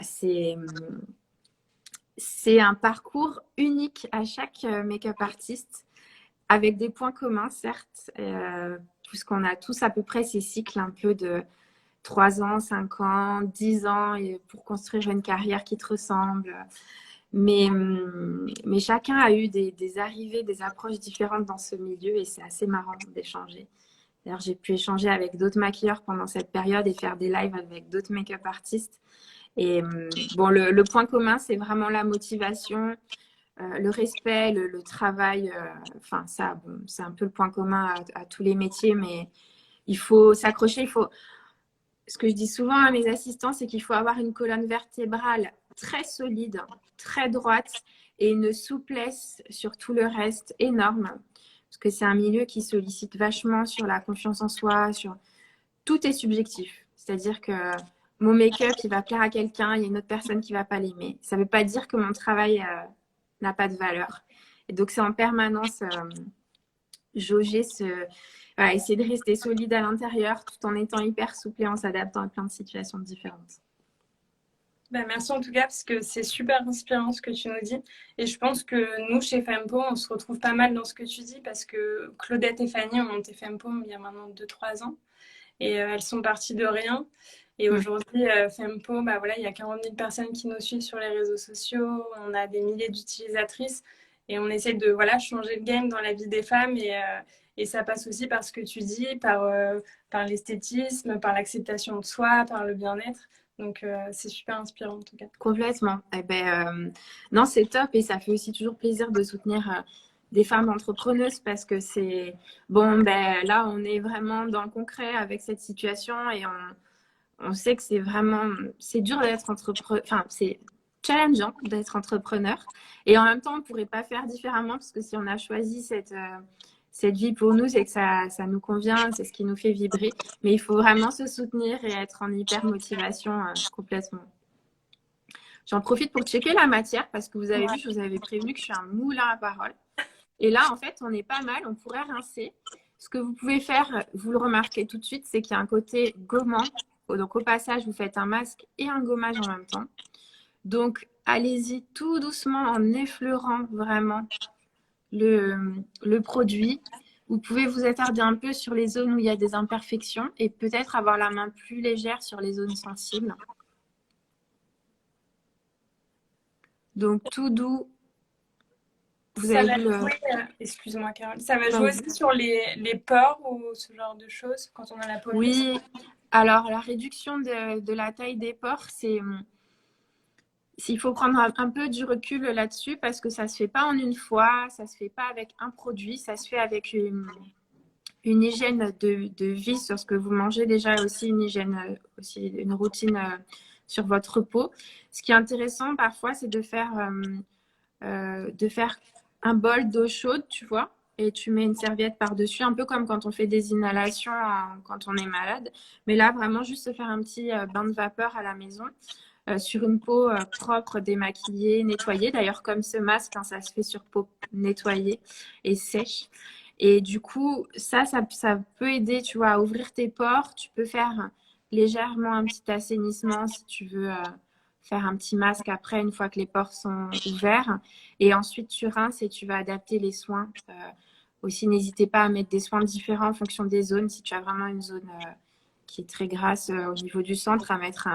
Speaker 2: c'est un parcours unique à chaque make-up artiste, avec des points communs, certes, puisqu'on a tous à peu près ces cycles un peu de 3 ans, 5 ans, 10 ans et pour construire une carrière qui te ressemble. Mais chacun a eu des arrivées, des approches différentes dans ce milieu et c'est assez marrant d'échanger. D'ailleurs, j'ai pu échanger avec d'autres maquilleurs pendant cette période et faire des lives avec d'autres make-up artistes. Et bon, le point commun, c'est vraiment la motivation, le respect, le travail. Enfin, ça, bon, c'est un peu le point commun à tous les métiers, mais il faut s'accrocher, il faut ce que je dis souvent à mes assistants, c'est qu'il faut avoir une colonne vertébrale très solide, très droite et une souplesse sur tout le reste énorme. Parce que c'est un milieu qui sollicite vachement sur la confiance en soi, sur tout est subjectif. C'est-à-dire que mon make-up, il va plaire à quelqu'un, il y a une autre personne qui va pas l'aimer. Ça ne veut pas dire que mon travail n'a pas de valeur. Et donc, c'est en permanence jauger voilà, essayer de rester solide à l'intérieur tout en étant hyper souple et en s'adaptant à plein de situations différentes.
Speaker 1: Ben, merci en tout cas parce que c'est super inspirant ce que tu nous dis et je pense que nous chez Fempo on se retrouve pas mal dans ce que tu dis parce que Claudette et Fanny ont monté Fempo il y a maintenant 2-3 ans et elles sont parties de rien et aujourd'hui Fempo bah, voilà, il y a 40 000 personnes qui nous suivent sur les réseaux sociaux, on a des milliers d'utilisatrices et on essaie de voilà, changer le game dans la vie des femmes et ça passe aussi par ce que tu dis, par l'esthétisme, par l'acceptation de soi, par le bien-être. Donc, c'est super inspirant en tout cas.
Speaker 2: Complètement. Eh ben, non, c'est top et ça fait aussi toujours plaisir de soutenir des femmes entrepreneuses parce que c'est bon, ben là, on est vraiment dans le concret avec cette situation et on sait que c'est dur d'être entrepreneur, enfin, c'est challengeant d'être entrepreneur et en même temps, on ne pourrait pas faire différemment parce que si on a choisi cette vie pour nous, c'est que ça nous convient, c'est ce qui nous fait vibrer. Mais il faut vraiment se soutenir et être en hyper motivation complètement. J'en profite pour checker la matière parce que vous avez vu, je vous avais prévenu que je suis un moulin à parole. Et là, en fait, on est pas mal, on pourrait rincer. Ce que vous pouvez faire, vous le remarquez tout de suite, c'est qu'il y a un côté gommant. Donc, au passage, vous faites un masque et un gommage en même temps. Donc, allez-y tout doucement en effleurant vraiment le produit. Vous pouvez vous attarder un peu sur les zones où il y a des imperfections et peut-être avoir la main plus légère sur les zones sensibles. Donc, tout doux. Vous
Speaker 1: ça
Speaker 2: avez
Speaker 1: va
Speaker 2: vu
Speaker 1: jouer, excuse-moi Carole, ça va jouer aussi sur les pores ou ce genre de choses quand on a la peau lisse.
Speaker 2: Oui, alors la réduction de la taille des pores, il faut prendre un peu du recul là-dessus parce que ça ne se fait pas en une fois, ça ne se fait pas avec un produit, ça se fait avec une hygiène de vie sur ce que vous mangez déjà, aussi une hygiène, aussi une routine sur votre repos. Ce qui est intéressant parfois, c'est de faire un bol d'eau chaude, tu vois, et tu mets une serviette par-dessus, un peu comme quand on fait des inhalations quand on est malade. Mais là, vraiment, juste se faire un petit bain de vapeur à la maison sur une peau propre, démaquillée, nettoyée. D'ailleurs, comme ce masque, hein, ça se fait sur peau nettoyée et sèche. Et du coup, ça peut aider, tu vois, à ouvrir tes pores. Tu peux faire légèrement un petit assainissement si tu veux faire un petit masque après, une fois que les pores sont ouverts. Et ensuite, tu rinces et tu vas adapter les soins. Aussi, n'hésitez pas à mettre des soins différents en fonction des zones. Si tu as vraiment une zone qui est très grasse au niveau du centre, à mettre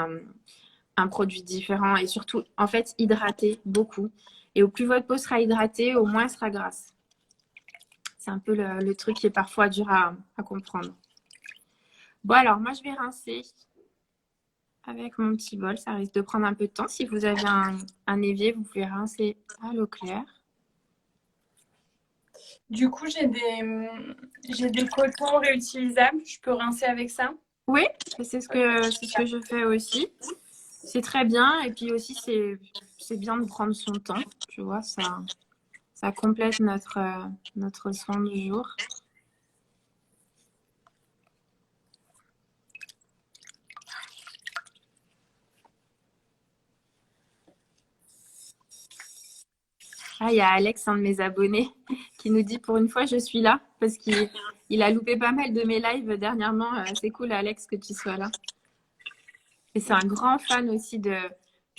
Speaker 2: un produit différent. Et surtout, en fait, hydrater beaucoup. Et au plus votre peau sera hydratée, au moins elle sera grasse. C'est un peu le truc qui est parfois dur à comprendre. Bon, alors, moi, je vais rincer avec mon petit bol. Ça risque de prendre un peu de temps. Si vous avez un évier, vous pouvez rincer à l'eau claire.
Speaker 1: Du coup, j'ai des cotons réutilisables. Je peux rincer avec ça?
Speaker 2: Oui, c'est ce que je fais aussi. C'est très bien. Et puis aussi, c'est bien de prendre son temps. Tu vois, ça complète notre soin du jour. Ah, il y a Alex, un de mes abonnés, qui nous dit pour une fois je suis là parce qu'il a loupé pas mal de mes lives dernièrement. C'est cool, Alex, que tu sois là. Et c'est un grand fan aussi de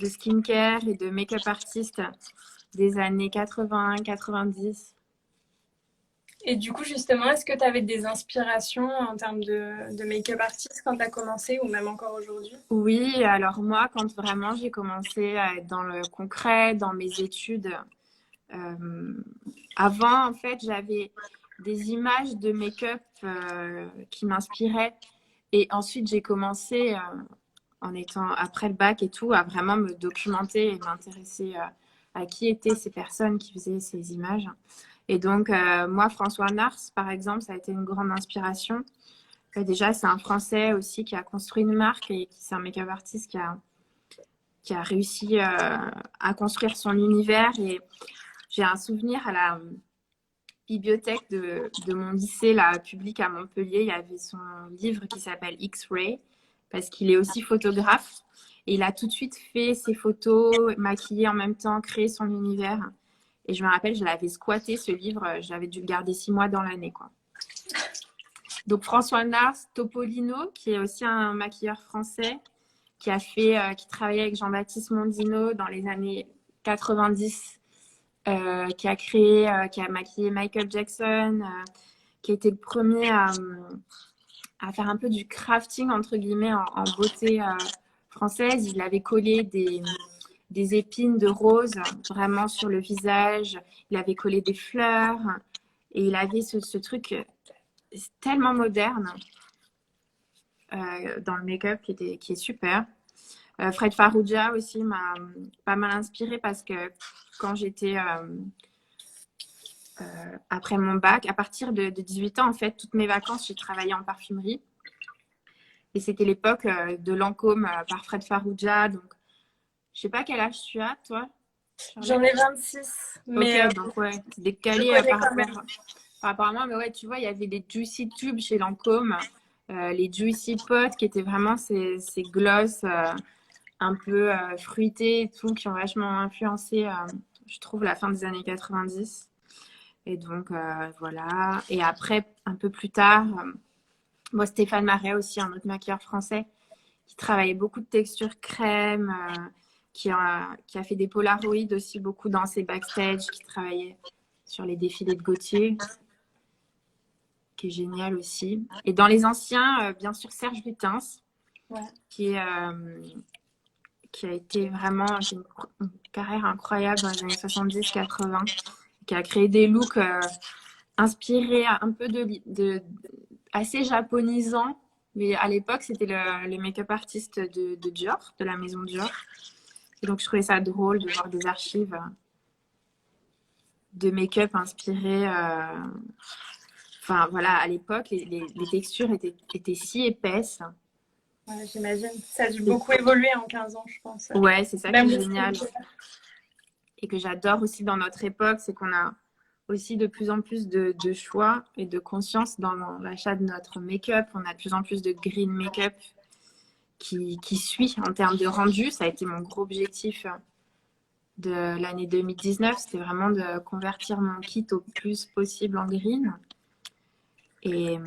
Speaker 2: skincare et de make-up artiste des années 80-90.
Speaker 1: Et du coup, justement, est-ce que tu avais des inspirations en termes de make-up artiste quand tu as commencé ou même encore aujourd'hui?
Speaker 2: Oui, alors moi, quand vraiment j'ai commencé à être dans le concret, dans mes études, avant, en fait, j'avais des images de make-up qui m'inspiraient. Et ensuite, j'ai commencé, en étant après le bac et tout, à vraiment me documenter et m'intéresser à qui étaient ces personnes qui faisaient ces images. Et donc, moi, François Nars, par exemple, ça a été une grande inspiration. Déjà, c'est un Français aussi qui a construit une marque et qui c'est un make-up artiste qui a réussi à construire son univers. Et j'ai un souvenir à la bibliothèque de mon lycée là, public à Montpellier. Il y avait son livre qui s'appelle X-Ray parce qu'il est aussi photographe. Et il a tout de suite fait ses photos, maquillé en même temps, créé son univers. Et je me rappelle, je l'avais squatté ce livre. J'avais dû le garder 6 mois dans l'année, quoi. Donc François Nars, Topolino, qui est aussi un maquilleur français, qui travaillait avec Jean-Baptiste Mondino dans les années 90, qui a maquillé Michael Jackson, qui a été le premier à faire un peu du crafting entre guillemets en beauté française. Il avait collé des épines de rose vraiment sur le visage. Il avait collé des fleurs et il avait ce truc tellement moderne dans le make-up qui est super. Fred Farrugia aussi m'a pas mal inspirée parce que quand j'étais après mon bac, à partir de 18 ans, en fait, toutes mes vacances, j'ai travaillé en parfumerie. Et c'était l'époque de Lancôme par Fred Farrugia. Donc, je sais pas quel âge tu as, toi,
Speaker 1: J'en
Speaker 2: Charlotte.
Speaker 1: ai 26,
Speaker 2: Ok,
Speaker 1: mais
Speaker 2: donc ouais, c'est
Speaker 1: je
Speaker 2: décalé
Speaker 1: connais quand même.
Speaker 2: par rapport à moi. Mais ouais, tu vois, il y avait les Juicy Tubes chez Lancôme, les Juicy Pots qui étaient vraiment ces gloss un peu fruités et tout, qui ont vachement influencé, je trouve, la fin des années 90. Et donc, voilà. Et après, un peu plus tard, moi, Stéphane Marais aussi, un autre maquilleur français, qui travaillait beaucoup de textures crème, qui a fait des Polaroids aussi beaucoup dans ses backstage, qui travaillait sur les défilés de Gaultier, qui est génial aussi. Et dans les anciens, bien sûr, Serge Lutens,
Speaker 1: Ouais.
Speaker 2: qui a été vraiment une carrière incroyable dans les années 70-80, qui a créé des looks inspirés un peu assez japonisants. Mais à l'époque, c'était le make-up artiste de Dior, de la maison Dior. Et donc, je trouvais ça drôle de voir des archives de make-up inspirées Enfin, voilà, à l'époque, les textures étaient si épaisses.
Speaker 1: Ouais, j'imagine. Ça a dû
Speaker 2: Et,
Speaker 1: beaucoup évoluer en 15 ans, je pense.
Speaker 2: ouais, c'est ça qui
Speaker 1: Même
Speaker 2: est
Speaker 1: le
Speaker 2: génial.
Speaker 1: skincare.
Speaker 2: Et que j'adore aussi dans notre époque, c'est qu'on a aussi de plus en plus de choix et de conscience dans l'achat de notre make-up. On a de plus en plus de green make-up qui suit en termes de rendu. Ça a été mon gros objectif de l'année 2019. C'était vraiment de convertir mon kit au plus possible en green. Et,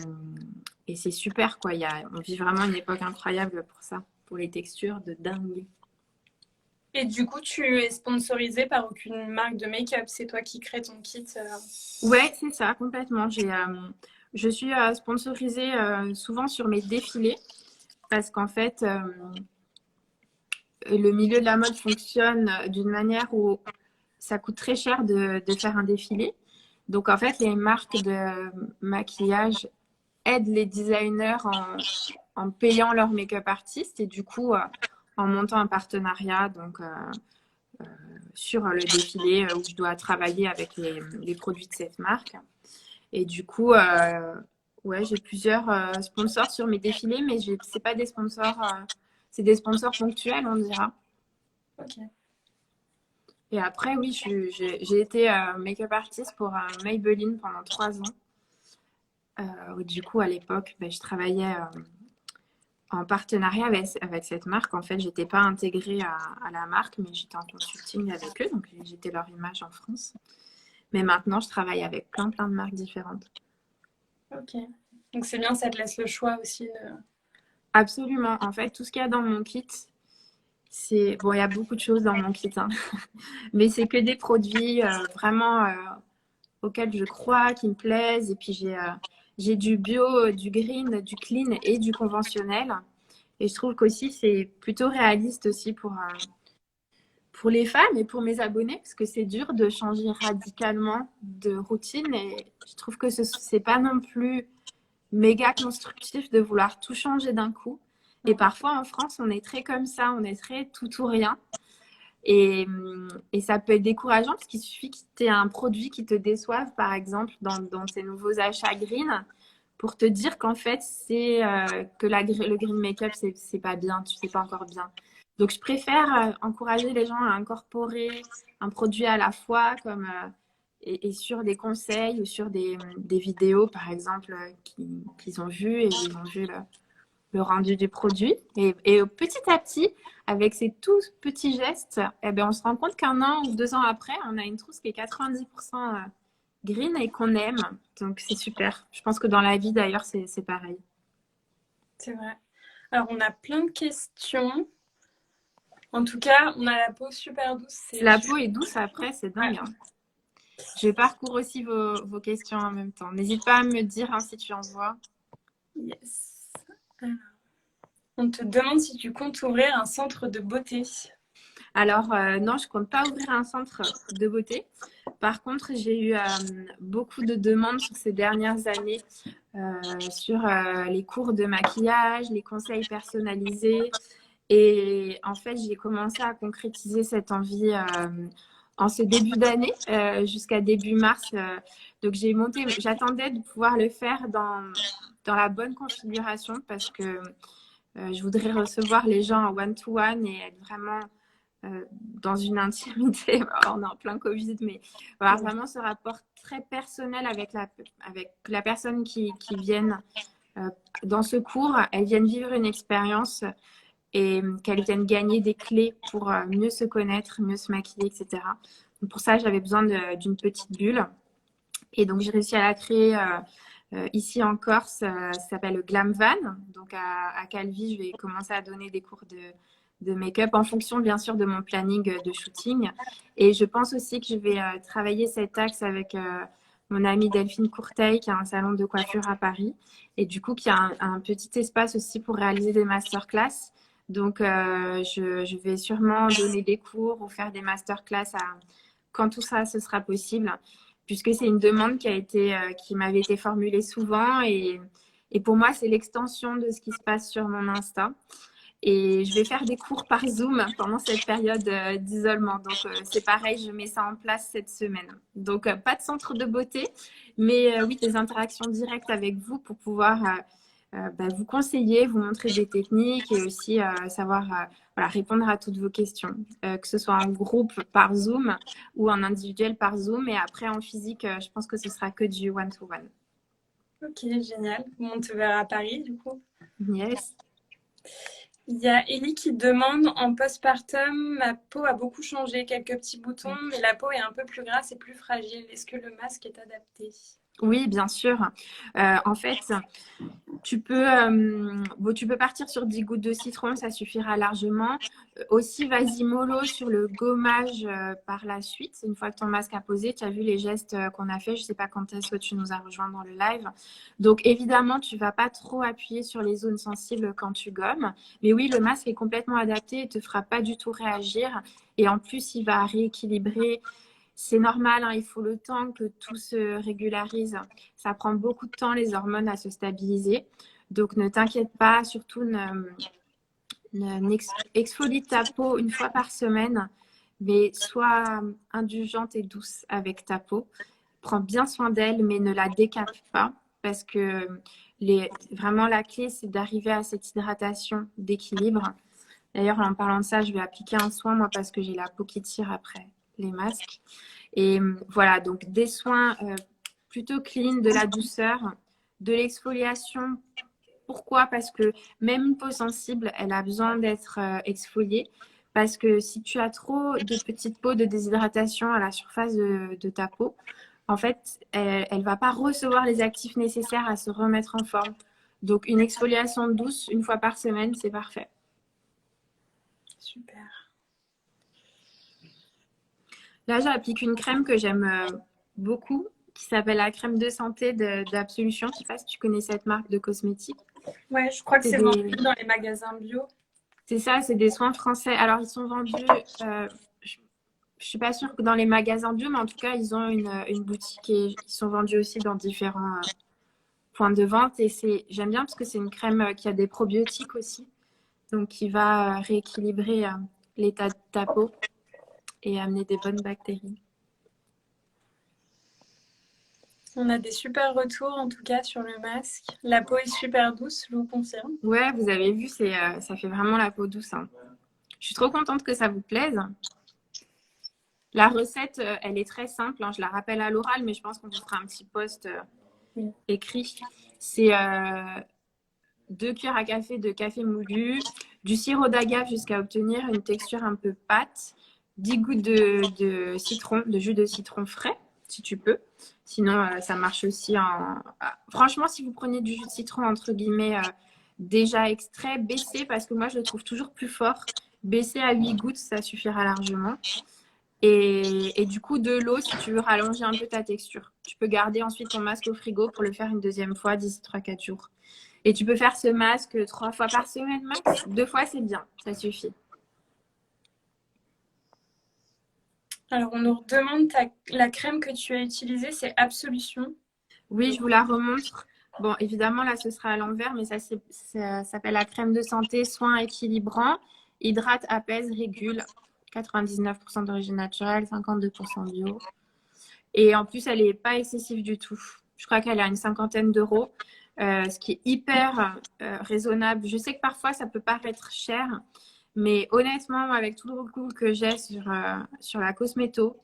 Speaker 2: et c'est super, quoi. On vit vraiment une époque incroyable pour ça, pour les textures de dingue.
Speaker 1: Et du coup, tu es sponsorisée par aucune marque de make-up. C'est toi qui crées ton kit.
Speaker 2: Ouais, c'est ça, complètement. Je suis sponsorisée souvent sur mes défilés parce qu'en fait, le milieu de la mode fonctionne d'une manière où ça coûte très cher de faire un défilé. Donc, en fait, les marques de maquillage aident les designers en payant leurs make-up artistes et du coup, en montant un partenariat sur le défilé où je dois travailler avec les produits de cette marque. Et du coup, ouais, j'ai plusieurs sponsors sur mes défilés, mais c'est pas des sponsors, c'est des sponsors ponctuels, on dira.
Speaker 1: Ok.
Speaker 2: Et après, oui, j'ai été make-up artist pour Maybelline pendant 3 ans. Du coup, à l'époque, ben, je travaillais en partenariat avec cette marque. En fait, j'étais pas intégrée à la marque, mais j'étais en consulting avec eux, donc j'étais leur image en France. Mais maintenant, je travaille avec plein de marques différentes.
Speaker 1: Ok. Donc c'est bien, ça te laisse le choix aussi.
Speaker 2: Absolument. En fait, tout ce qu'il y a dans mon kit, c'est bon, il y a beaucoup de choses dans mon kit, hein. Mais c'est que des produits vraiment auxquels je crois, qui me plaisent. Et puis j'ai du bio, du green, du clean et du conventionnel. Et je trouve qu'aussi c'est plutôt réaliste aussi pour les femmes et pour mes abonnés, parce que c'est dur de changer radicalement de routine. Et je trouve que c'est pas non plus méga constructif de vouloir tout changer d'un coup. Et parfois en France, on est très comme ça, on est très tout ou rien. Et ça peut être décourageant parce qu'il suffit que tu aies un produit qui te déçoive, par exemple, dans tes nouveaux achats green, pour te dire qu'en fait, c'est que le green make-up, c'est pas bien, tu sais pas encore bien. Donc, je préfère encourager les gens à incorporer un produit à la fois, et sur des conseils ou sur des vidéos, par exemple, qu'ils ont vues et ils ont vu le rendu du produit. Et petit à petit, avec ces tout petits gestes, eh ben, on se rend compte qu'un an ou 2 ans après, on a une trousse qui est 90% green et qu'on aime. Donc, c'est super. Je pense que dans la vie, d'ailleurs, c'est pareil.
Speaker 1: C'est vrai. Alors, on a plein de questions. En tout cas, on a la peau super douce.
Speaker 2: Si
Speaker 1: C'est
Speaker 2: la peau
Speaker 1: super.
Speaker 2: est douce après, c'est dingue,
Speaker 1: Ouais.
Speaker 2: hein. Je parcours aussi vos questions en même temps. N'hésite pas à me dire hein, si tu en vois.
Speaker 1: Yes. Alors, on te demande si tu comptes ouvrir un centre de beauté.
Speaker 2: Alors, non, je compte pas ouvrir un centre de beauté. Par contre, j'ai eu beaucoup de demandes sur ces dernières années sur les cours de maquillage, les conseils personnalisés. Et en fait, j'ai commencé à concrétiser cette envie en ce début d'année jusqu'à début mars. Donc, j'attendais de pouvoir le faire dans la bonne configuration parce que je voudrais recevoir les gens en one-to-one et être vraiment dans une intimité. On est en plein Covid, mais voilà, vraiment ce rapport très personnel avec la personne qui viennent dans ce cours. Elles viennent vivre une expérience et qu'elles viennent gagner des clés pour mieux se connaître, mieux se maquiller, etc. Donc pour ça, j'avais besoin d'une petite bulle. Et donc, j'ai réussi à la créer ici en Corse. Ça s'appelle Glam Van. Donc, à Calvi, je vais commencer à donner des cours de make-up en fonction, bien sûr, de mon planning de shooting. Et je pense aussi que je vais travailler cet axe avec mon amie Delphine Courteil, qui a un salon de coiffure à Paris. Et du coup, qui a un petit espace aussi pour réaliser des masterclass. Donc, je vais sûrement donner des cours ou faire des masterclass quand tout ça, ce sera possible puisque c'est une demande qui m'avait été formulée souvent et pour moi, c'est l'extension de ce qui se passe sur mon Insta. Et je vais faire des cours par Zoom pendant cette période d'isolement. Donc, c'est pareil, je mets ça en place cette semaine. Donc, pas de centre de beauté, mais oui, des interactions directes avec vous pour pouvoir vous conseiller, vous montrer des techniques et aussi savoir voilà, répondre à toutes vos questions, que ce soit en groupe par Zoom ou en individuel par Zoom. Et après, en physique, je pense que ce sera que du one-to-one.
Speaker 1: Ok, génial. Bon, on te verra à Paris, du coup.
Speaker 2: Yes.
Speaker 1: Il y a Ellie qui demande en postpartum, ma peau a beaucoup changé, quelques petits boutons, mais la peau est un peu plus grasse et plus fragile. Est-ce que le masque est adapté?
Speaker 2: Oui, bien sûr. En fait, tu peux partir sur 10 gouttes de citron, ça suffira largement. Aussi, vas-y mollo sur le gommage par la suite. Une fois que ton masque a posé, tu as vu les gestes qu'on a fait. Je ne sais pas quand est-ce que tu nous as rejoint dans le live. Donc, évidemment, tu ne vas pas trop appuyer sur les zones sensibles quand tu gommes. Mais oui, le masque est complètement adapté et ne te fera pas du tout réagir. Et en plus, il va rééquilibrer. C'est normal, hein, il faut le temps que tout se régularise. Ça prend beaucoup de temps, les hormones, à se stabiliser. Donc, ne t'inquiète pas, surtout exfolie ta peau une fois par semaine, mais sois indulgente et douce avec ta peau. Prends bien soin d'elle, mais ne la décape pas parce que vraiment la clé, c'est d'arriver à cette hydratation d'équilibre. D'ailleurs, en parlant de ça, je vais appliquer un soin, moi, parce que j'ai la peau qui tire après les masques. Et voilà, donc des soins plutôt clean, de la douceur, de l'exfoliation. Pourquoi? Parce que même une peau sensible, elle a besoin d'être exfoliée. Parce que si tu as trop de petites peaux de déshydratation à la surface de ta peau, en fait, elle ne va pas recevoir les actifs nécessaires à se remettre en forme. Donc, une exfoliation douce une fois par semaine, c'est parfait.
Speaker 1: Super.
Speaker 2: Là, j'applique une crème que j'aime beaucoup, qui s'appelle la crème de santé d'Absolution. Je ne sais pas si tu connais cette marque de cosmétiques.
Speaker 1: Ouais, je crois que c'est
Speaker 2: des...
Speaker 1: vendu dans les magasins bio.
Speaker 2: C'est ça, c'est des soins français. Alors, ils sont vendus, je ne suis pas sûre que dans les magasins bio, mais en tout cas, ils ont une boutique et ils sont vendus aussi dans différents points de vente. Et j'aime bien parce que c'est une crème qui a des probiotiques aussi, donc qui va rééquilibrer l'état de ta peau et amener des bonnes bactéries.
Speaker 1: On a des super retours en tout cas sur le masque. La peau est super douce, je vous confirme.
Speaker 2: Ouais, vous avez vu, ça fait vraiment la peau douce, hein. Je suis trop contente que ça vous plaise. La recette, elle est très simple, hein. Je la rappelle à l'oral, mais je pense qu'on vous fera un petit post écrit. C'est 2 cuillères à café de café moulu, du sirop d'agave jusqu'à obtenir une texture un peu pâte, 10 gouttes de citron, de jus de citron frais, si tu peux. Sinon, ça marche aussi en... Franchement, si vous prenez du jus de citron, entre guillemets, déjà extrait, baissez, parce que moi, je le trouve toujours plus fort. Baissez à 8 gouttes, ça suffira largement. Et du coup, de l'eau si tu veux rallonger un peu ta texture. Tu peux garder ensuite ton masque au frigo pour le faire une deuxième fois d'ici 3-4 jours. Et tu peux faire ce masque 3 fois par semaine max. 2 fois, c'est bien, ça suffit.
Speaker 1: Alors, on nous demande la crème que tu as utilisée, c'est Absolution.
Speaker 2: Oui, je vous la remontre. Bon, évidemment, là, ce sera à l'envers, mais ça s'appelle la crème de santé, soin équilibrant, hydrate, apaise, régule. 99% d'origine naturelle, 52% bio. Et en plus, elle n'est pas excessive du tout. Je crois qu'elle a une 50aine d'euros, ce qui est hyper raisonnable. Je sais que parfois, ça peut paraître cher, mais honnêtement, avec tout le recul que j'ai sur la cosméto,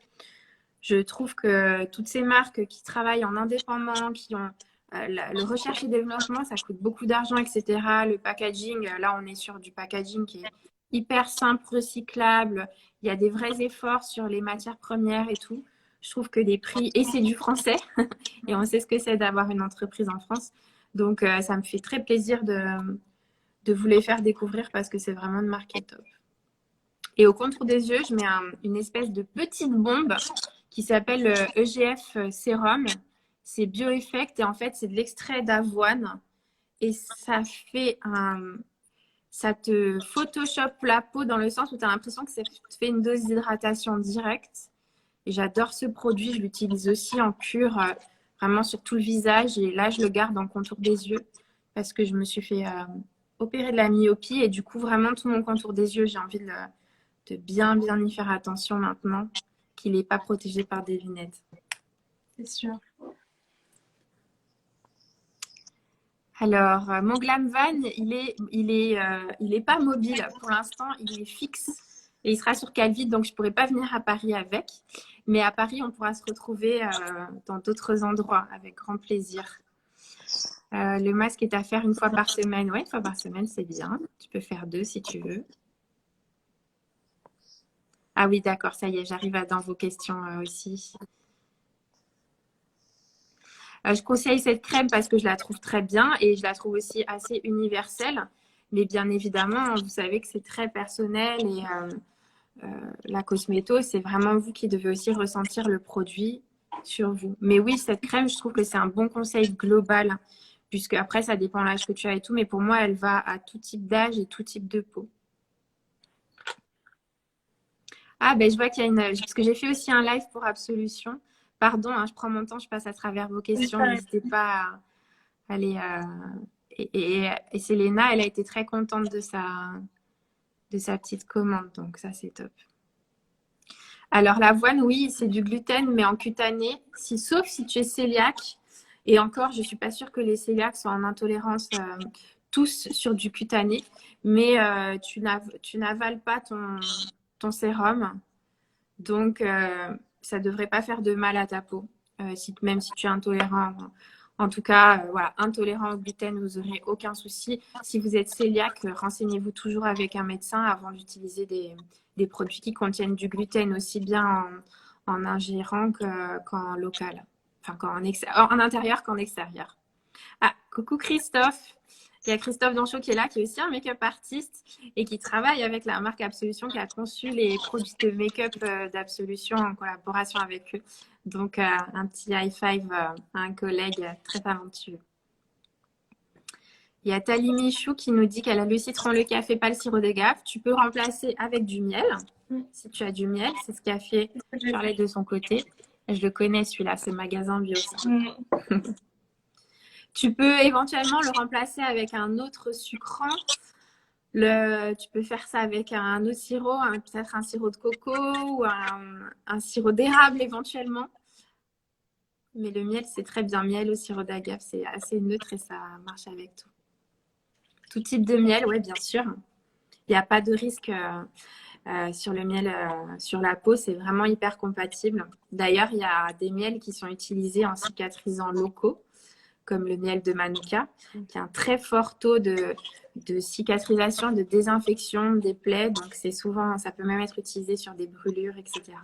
Speaker 2: je trouve que toutes ces marques qui travaillent en indépendant, qui ont le recherche et développement, ça coûte beaucoup d'argent, etc. Le packaging, là, on est sur du packaging qui est hyper simple, recyclable. Il y a des vrais efforts sur les matières premières et tout. Je trouve que les prix, et c'est du français, et on sait ce que c'est d'avoir une entreprise en France. Donc, ça me fait très plaisir de vous les faire découvrir parce que c'est vraiment une marque qui est top. Et au contour des yeux, je mets une espèce de petite bombe qui s'appelle EGF Sérum. C'est Bioeffect et en fait, c'est de l'extrait d'avoine. Et ça te photoshop la peau dans le sens où tu as l'impression que ça te fait une dose d'hydratation directe. Et j'adore ce produit. Je l'utilise aussi en cure, vraiment sur tout le visage. Et là, je le garde en contour des yeux parce que je me suis fait opéré de la myopie et du coup, vraiment, tout mon contour des yeux, j'ai envie de bien y faire attention maintenant qu'il n'est pas protégé par des lunettes.
Speaker 1: C'est sûr.
Speaker 2: Alors, mon Glam Van, il est pas mobile pour l'instant, il est fixe et il sera sur Calvi, donc je pourrais pas venir à Paris avec. Mais à Paris, on pourra se retrouver dans d'autres endroits avec grand plaisir. Le masque est à faire une fois par semaine. Ouais, une fois par semaine, c'est bien. Tu peux faire 2 si tu veux. Ah oui, d'accord, ça y est, j'arrive dans vos questions aussi. Je conseille cette crème parce que je la trouve très bien et je la trouve aussi assez universelle. Mais bien évidemment, vous savez que c'est très personnel et la cosméto, c'est vraiment vous qui devez aussi ressentir le produit sur vous. Mais oui, cette crème, je trouve que c'est un bon conseil global puisque après, ça dépend de l'âge que tu as et tout. Mais pour moi, elle va à tout type d'âge et tout type de peau. Ah, ben je vois qu'il y a une... Parce que j'ai fait aussi un live pour Absolution. Pardon, hein, je prends mon temps, je passe à travers vos questions. N'hésitez pas à aller... Et Selena, elle a été très contente de sa petite commande. Donc ça, c'est top. Alors, l'avoine, oui, c'est du gluten, mais en cutané. Sauf si tu es cœliaque. Et encore, je ne suis pas sûre que les cœliaques soient en intolérance tous sur du cutané. Mais tu n'avales pas ton sérum. Donc, ça ne devrait pas faire de mal à ta peau, même si tu es intolérant. En tout cas, voilà, intolérant au gluten, vous n'aurez aucun souci. Si vous êtes cœliaque, renseignez-vous toujours avec un médecin avant d'utiliser des produits qui contiennent du gluten, aussi bien en ingérant qu'en local. Enfin, en intérieur qu'en extérieur. Ah, coucou Christophe. Il y a Christophe Danchot qui est là, qui est aussi un make-up artiste et qui travaille avec la marque Absolution, qui a conçu les produits de make-up d'Absolution en collaboration avec eux. Donc, un petit high five à un collègue très talentueux. Il y a Tali Michou qui nous dit qu'elle a le citron, le café, pas le sirop de gaffe. Tu peux remplacer avec du miel, si tu as du miel. C'est ce qu'a fait Charlotte de son côté. Je le connais celui-là, c'est magasin bio. Tu peux éventuellement le remplacer avec un autre sucrant. Tu peux faire ça avec un autre sirop, peut-être un sirop de coco ou un sirop d'érable éventuellement. Mais le miel, c'est très bien. Miel au sirop d'agave, c'est assez neutre et ça marche avec tout. Tout type de miel, oui, bien sûr. Il n'y a pas de risque sur le miel sur la peau. C'est vraiment hyper compatible. D'ailleurs, il y a des miels qui sont utilisés en cicatrisants locaux, comme le miel de Manuka, qui a un très fort taux de cicatrisation, de désinfection des plaies. Donc, ça peut même être utilisé sur des brûlures, etc.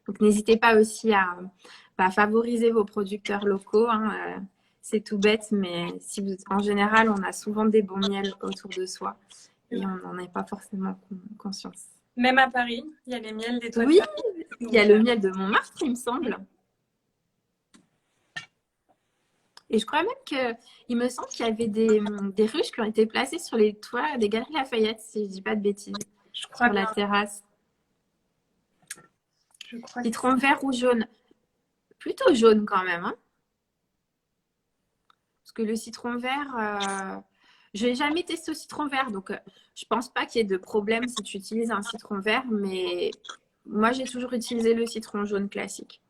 Speaker 2: Donc, n'hésitez pas aussi à favoriser vos producteurs locaux. C'est tout bête, mais en général, on a souvent des bons miels autour de soi et on n'en a pas forcément conscience.
Speaker 1: Même à Paris, il y a les miels des toits.
Speaker 2: Oui, il y a le miel de Montmartre, il me semble. Et je crois même qu'il me semble qu'il y avait des ruches qui ont été placées sur les toits des Galeries Lafayette, si je ne dis pas de bêtises,
Speaker 1: je crois
Speaker 2: sur la terrasse.
Speaker 1: Je crois
Speaker 2: citron vert ou jaune? Plutôt jaune quand même. Hein, parce que le citron vert, je n'ai jamais testé au citron vert, donc je ne pense pas qu'il y ait de problème si tu utilises un citron vert, mais moi j'ai toujours utilisé le citron jaune classique.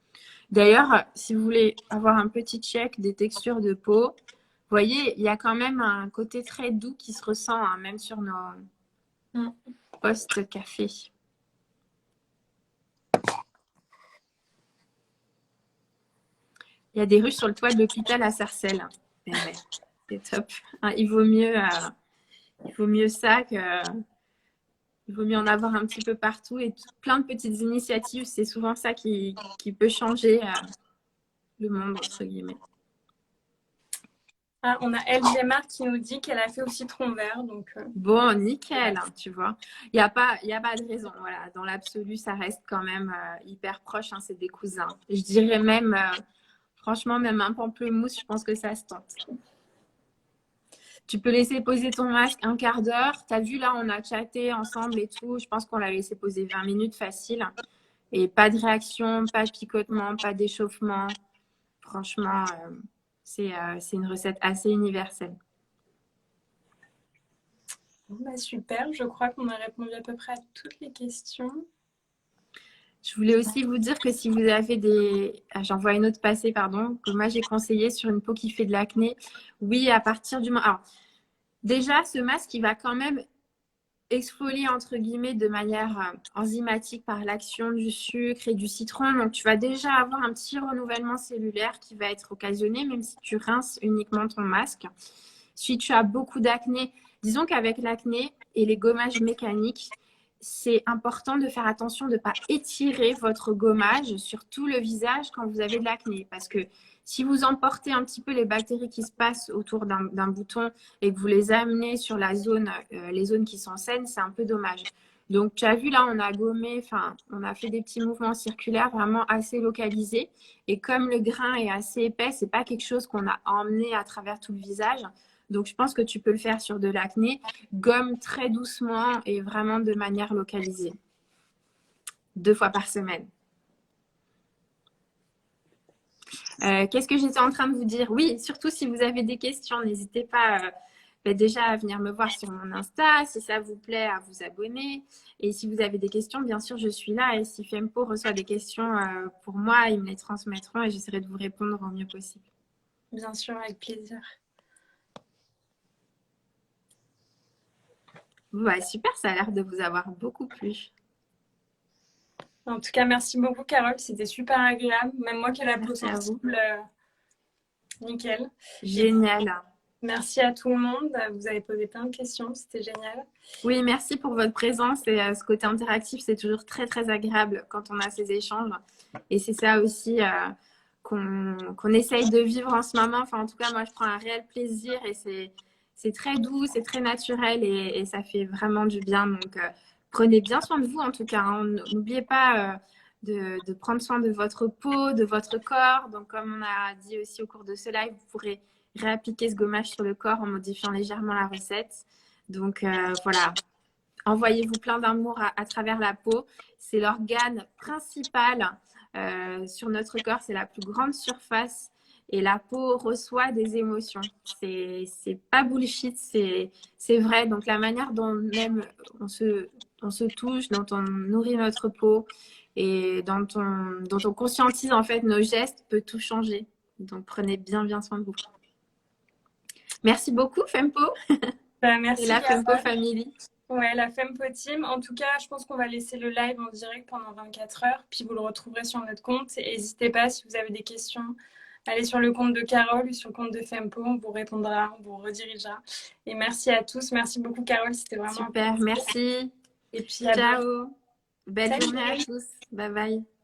Speaker 2: D'ailleurs, si vous voulez avoir un petit check des textures de peau, vous voyez, il y a quand même un côté très doux qui se ressent, même sur nos post-café. Il y a des ruches sur le toit de l'hôpital à Sarcelles. Ouais, c'est top. Il vaut mieux ça que... Il vaut mieux en avoir un petit peu partout et plein de petites initiatives. C'est souvent ça qui peut changer le monde, entre guillemets.
Speaker 1: Ah, on a LG Marc qui nous dit qu'elle a fait au citron vert. Donc,
Speaker 2: Bon, nickel, tu vois. Il n'y a pas de raison. Voilà. Dans l'absolu, ça reste quand même hyper proche. C'est des cousins. Je dirais même, franchement, même un pamplemousse, je pense que ça se tente. Tu peux laisser poser ton masque un quart d'heure. Tu as vu, là, on a chatté ensemble et tout. Je pense qu'on l'a laissé poser 20 minutes facile. Et pas de réaction, pas de picotement, pas d'échauffement. Franchement, c'est une recette assez universelle.
Speaker 1: Bon, bah, super, je crois qu'on a répondu à peu près à toutes les questions.
Speaker 2: Je voulais aussi vous dire que si vous avez des... Ah, j'en vois une autre passer, pardon, que moi j'ai conseillé sur une peau qui fait de l'acné. Oui, à partir du moment... Alors, déjà, ce masque, il va quand même exfolier, entre guillemets, de manière enzymatique par l'action du sucre et du citron. Donc, tu vas déjà avoir un petit renouvellement cellulaire qui va être occasionné, même si tu rinces uniquement ton masque. Si tu as beaucoup d'acné, disons qu'avec l'acné et les gommages mécaniques, c'est important de faire attention de ne pas étirer votre gommage sur tout le visage quand vous avez de l'acné. Parce que si vous emportez un petit peu les bactéries qui se passent autour d'un bouton et que vous les amenez sur la zone, les zones qui sont saines, c'est un peu dommage. Donc, tu as vu là, on a gommé, enfin, on a fait des petits mouvements circulaires vraiment assez localisés. Et comme le grain est assez épais, c'est pas quelque chose qu'on a emmené à travers tout le visage. Donc, je pense que tu peux le faire sur de l'acné. Gomme très doucement et vraiment de manière localisée. 2 fois par semaine. Qu'est-ce que j'étais en train de vous dire? Oui, surtout si vous avez des questions, n'hésitez pas déjà à venir me voir sur mon Insta, si ça vous plaît, à vous abonner. Et si vous avez des questions, bien sûr, je suis là. Et si Fempo reçoit des questions pour moi, ils me les transmettront et j'essaierai de vous répondre au mieux possible.
Speaker 1: Bien sûr, avec plaisir.
Speaker 2: Ouais, super, ça a l'air de vous avoir beaucoup plu.
Speaker 1: En tout cas, merci beaucoup, Carole. C'était super agréable. Même moi qui ai la peau
Speaker 2: Merci à vous.
Speaker 1: sensible, nickel. Et
Speaker 2: Génial.
Speaker 1: merci à tout le monde. Vous avez posé plein de questions. C'était génial.
Speaker 2: Oui, merci pour votre présence et ce côté interactif, c'est toujours très très agréable quand on a ces échanges. Et c'est ça aussi qu'on essaye de vivre en ce moment. Enfin, en tout cas, moi, je prends un réel plaisir et c'est très doux, c'est très naturel et ça fait vraiment du bien. Donc, prenez bien soin de vous en tout cas, hein. N'oubliez pas de prendre soin de votre peau, de votre corps. Donc, comme on a dit aussi au cours de ce live, vous pourrez réappliquer ce gommage sur le corps en modifiant légèrement la recette. Donc voilà, envoyez-vous plein d'amour à travers la peau. C'est l'organe principal sur notre corps, c'est la plus grande surface et la peau reçoit des émotions. C'est pas bullshit, c'est vrai. Donc la manière dont même on se touche, dont on nourrit notre peau et dont on conscientise en fait nos gestes peut tout changer. Donc prenez bien soin de vous. Merci beaucoup Fempo.
Speaker 1: Bah,
Speaker 2: Et
Speaker 1: merci,
Speaker 2: la Fempo
Speaker 1: Carole.
Speaker 2: Family.
Speaker 1: Ouais, la Fempo Team. En tout cas, je pense qu'on va laisser le live en direct pendant 24 heures. Puis vous le retrouverez sur notre compte. Et n'hésitez pas, si vous avez des questions, allez sur le compte de Carole ou sur le compte de Fempo. On vous répondra, on vous redirigera. Et merci à tous. Merci beaucoup, Carole. C'était vraiment un
Speaker 2: Super,
Speaker 1: plaisir.
Speaker 2: merci.
Speaker 1: Et puis à bientôt.
Speaker 2: Ciao. Belle journée à
Speaker 1: Salut!
Speaker 2: tous. Bye bye.